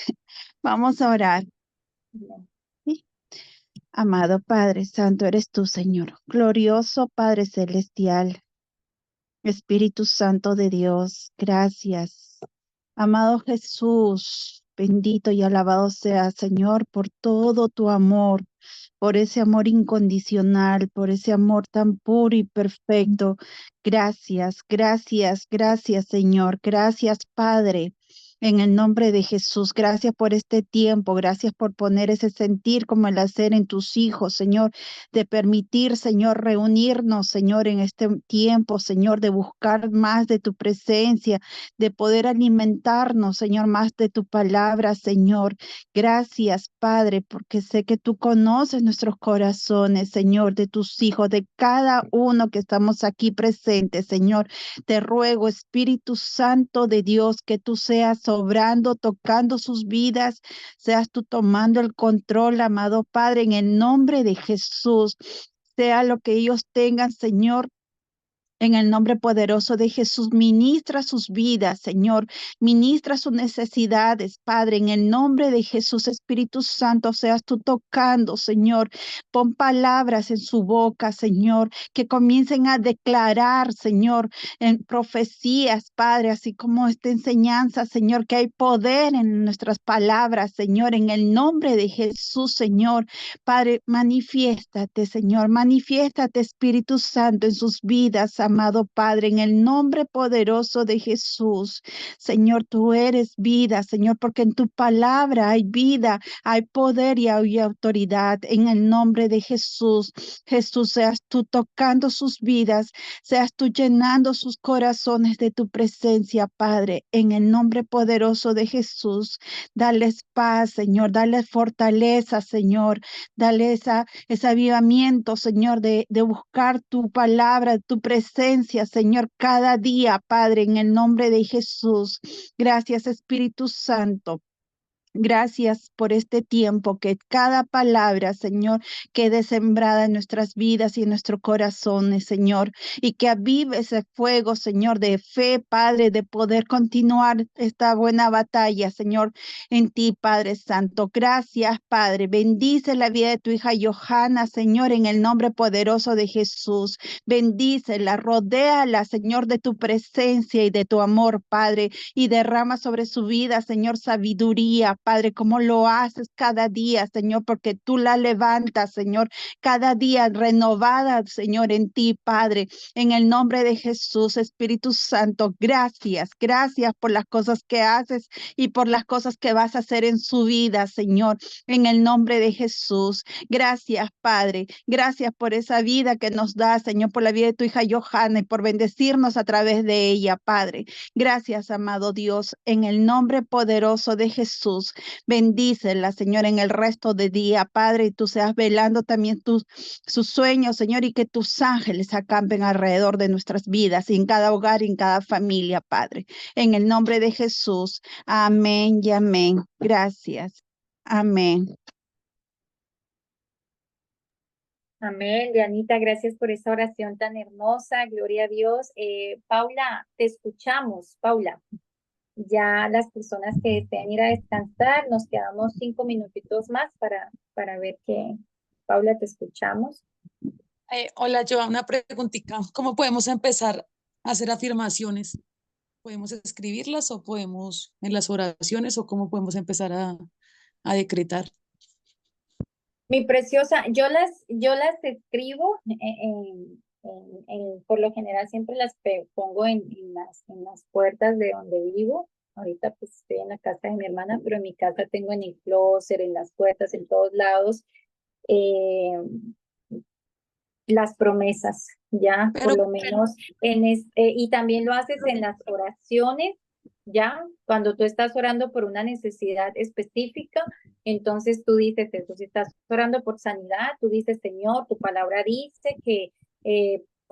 vamos a orar. Bien. Sí. Amado Padre Santo, eres tú, Señor. Glorioso Padre Celestial, Espíritu Santo de Dios, gracias. Amado Jesús, bendito y alabado sea, Señor, por todo tu amor, por ese amor incondicional, por ese amor tan puro y perfecto. Gracias, gracias, gracias, Señor. Gracias, Padre. En el nombre de Jesús, gracias por este tiempo, gracias por poner ese sentir como el hacer en tus hijos, Señor, de permitir, Señor, reunirnos, Señor, en este tiempo, Señor, de buscar más de tu presencia, de poder alimentarnos, Señor, más de tu palabra, Señor. Gracias, Padre, porque sé que tú conoces nuestros corazones, Señor, de tus hijos, de cada uno que estamos aquí presentes, Señor. Te ruego, Espíritu Santo de Dios, que tú seas obrando, tocando sus vidas, seas tú tomando el control, amado Padre, en el nombre de Jesús. Sea lo que ellos tengan, Señor, en el nombre poderoso de Jesús, ministra sus vidas, Señor. Ministra sus necesidades, Padre. En el nombre de Jesús, Espíritu Santo, seas tú tocando, Señor. Pon palabras en su boca, Señor, que comiencen a declarar, Señor, en profecías, Padre, así como esta enseñanza, Señor, que hay poder en nuestras palabras, Señor. En el nombre de Jesús, Señor. Padre, manifiéstate, Señor. Manifiéstate, Espíritu Santo, en sus vidas, amado Padre, en el nombre poderoso de Jesús. Señor, tú eres vida, Señor, porque en tu palabra hay vida, hay poder y hay autoridad. En el nombre de Jesús, Jesús, seas tú tocando sus vidas, seas tú llenando sus corazones de tu presencia, Padre, en el nombre poderoso de Jesús. Dales paz, Señor, dales fortaleza, Señor, dale ese avivamiento, Señor, de buscar tu palabra, tu presencia, Señor, cada día, Padre, en el nombre de Jesús. Gracias, Espíritu Santo. Gracias por este tiempo, que cada palabra, Señor, quede sembrada en nuestras vidas y en nuestros corazones, Señor, y que avive ese fuego, Señor, de fe, Padre, de poder continuar esta buena batalla, Señor, en ti, Padre Santo. Gracias, Padre. Bendice la vida de tu hija Johanna, Señor, en el nombre poderoso de Jesús. Bendícela, rodéala, Señor, de tu presencia y de tu amor, Padre, y derrama sobre su vida, Señor, sabiduría, Padre, como lo haces cada día, Señor, porque tú la levantas, Señor, cada día renovada, Señor, en ti, Padre, en el nombre de Jesús, Espíritu Santo. Gracias, gracias por las cosas que haces y por las cosas que vas a hacer en su vida, Señor, en el nombre de Jesús. Gracias, Padre, gracias por esa vida que nos da, Señor, por la vida de tu hija Johanna y por bendecirnos a través de ella, Padre. Gracias, amado Dios, en el nombre poderoso de Jesús. Bendícela, Señor, en el resto de día, Padre, y tú seas velando también sus sueños, Señor, y que tus ángeles acampen alrededor de nuestras vidas, y en cada hogar y en cada familia, Padre. En el nombre de Jesús. Amén y amén. Gracias. Amén. Amén, Dianita, gracias por esa oración tan hermosa, gloria a Dios. Paula, te escuchamos, Paula. Ya las personas que deseen ir a descansar, nos quedamos 5 minutitos más para ver que, Paula, te escuchamos. Hola, Joa, una preguntita. ¿Cómo podemos empezar a hacer afirmaciones? ¿Podemos escribirlas o podemos en las oraciones o cómo podemos empezar a decretar? Mi preciosa, yo las escribo, por lo general siempre las pongo en las puertas de donde vivo. Ahorita pues estoy en la casa de mi hermana, pero en mi casa tengo en el closet, en las puertas, en todos lados, eh, las promesas, ya, Pero, por lo menos, y también lo haces en las oraciones, ya, cuando tú estás orando por una necesidad específica, entonces tú dices eso, si estás orando por sanidad, tú dices, Señor, tu palabra dice que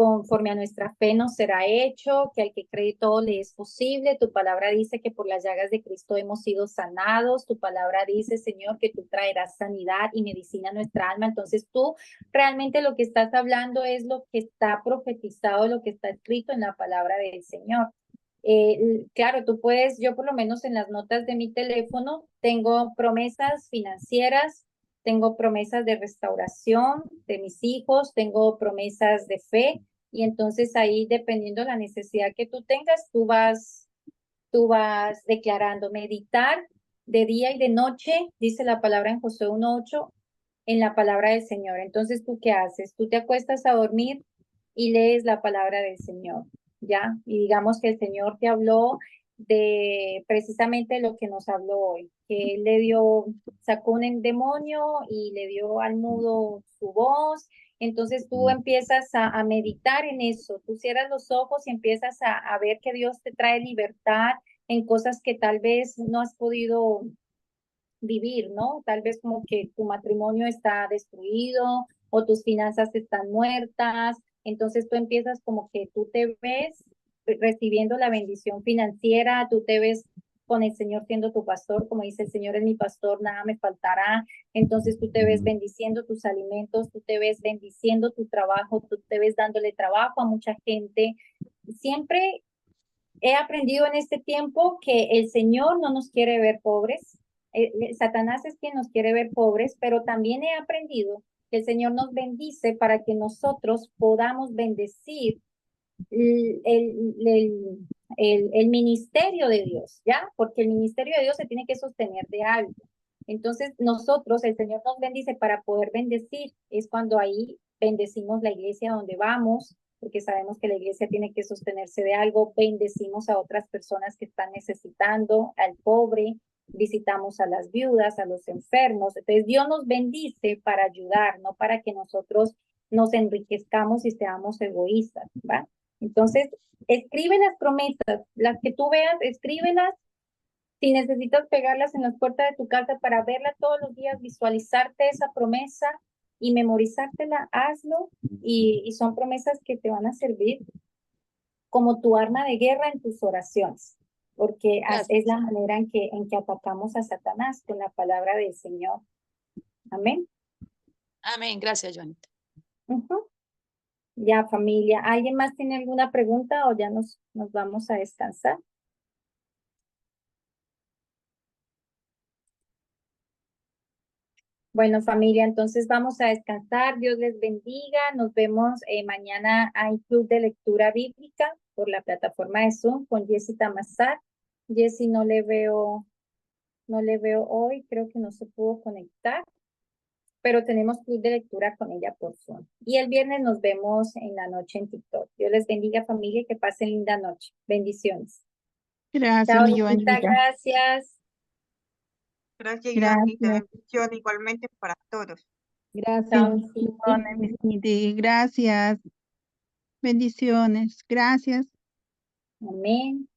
conforme a nuestra fe nos será hecho, que al que cree todo le es posible. Tu palabra dice que por las llagas de Cristo hemos sido sanados. Tu palabra dice, Señor, que tú traerás sanidad y medicina a nuestra alma. Entonces tú realmente lo que estás hablando es lo que está profetizado, lo que está escrito en la palabra del Señor. Claro, tú puedes, yo por lo menos en las notas de mi teléfono tengo promesas financieras, tengo promesas de restauración de mis hijos, tengo promesas de fe, y entonces ahí, dependiendo de la necesidad que tú tengas, tú vas declarando. Meditar de día y de noche, dice la palabra en Josué 1:8, en la palabra del Señor. Entonces, ¿tú qué haces? Tú te acuestas a dormir y lees la palabra del Señor, ¿ya? Y digamos que el Señor te habló de precisamente lo que nos habló hoy, que Él sacó un demonio y le dio al mudo su voz. Entonces tú empiezas a meditar en eso, tú cierras los ojos y empiezas a ver que Dios te trae libertad en cosas que tal vez no has podido vivir, ¿no? Tal vez como que tu matrimonio está destruido o tus finanzas están muertas. Entonces tú empiezas como que tú te ves recibiendo la bendición financiera, tú te ves con el Señor siendo tu pastor, como dice el Señor es mi pastor, nada me faltará. Entonces tú te ves bendiciendo tus alimentos, tú te ves bendiciendo tu trabajo, tú te ves dándole trabajo a mucha gente. Siempre he aprendido en este tiempo que el Señor no nos quiere ver pobres. Satanás es quien nos quiere ver pobres, pero también he aprendido que el Señor nos bendice para que nosotros podamos bendecir el ministerio de Dios, ¿ya? Porque el ministerio de Dios se tiene que sostener de algo. Entonces, nosotros, el Señor nos bendice para poder bendecir. Es cuando ahí bendecimos la iglesia donde vamos, porque sabemos que la iglesia tiene que sostenerse de algo. Bendecimos a otras personas que están necesitando, al pobre, visitamos a las viudas, a los enfermos. Entonces, Dios nos bendice para ayudar, no para que nosotros nos enriquezcamos y seamos egoístas, ¿va? Entonces, escribe las promesas, las que tú veas, escríbelas. Si necesitas pegarlas en las puertas de tu casa para verla todos los días, visualizarte esa promesa y memorizártela, hazlo. Y son promesas que te van a servir como tu arma de guerra en tus oraciones, porque es la manera en que atacamos a Satanás, con la palabra del Señor. Amén. Amén. Gracias, Joanita. Ya, familia, ¿alguien más tiene alguna pregunta o ya nos vamos a descansar? Bueno, familia, entonces vamos a descansar. Dios les bendiga. Nos vemos mañana. Hay club de lectura bíblica por la plataforma de Zoom con Jessica Mazar. Jessie no le veo hoy, creo que no se pudo conectar, pero tenemos club de lectura con ella por Zoom. Y el viernes nos vemos en la noche en TikTok. Dios les bendiga, familia, y que pasen linda noche. Bendiciones. Gracias, Chao, mi Jessica, Joanita. gracias. Gracias, Joanita. Gracias. Bendición igualmente para todos. Gracias. Bendiciones, mi Cindy. Gracias. Bendiciones. Gracias. Amén.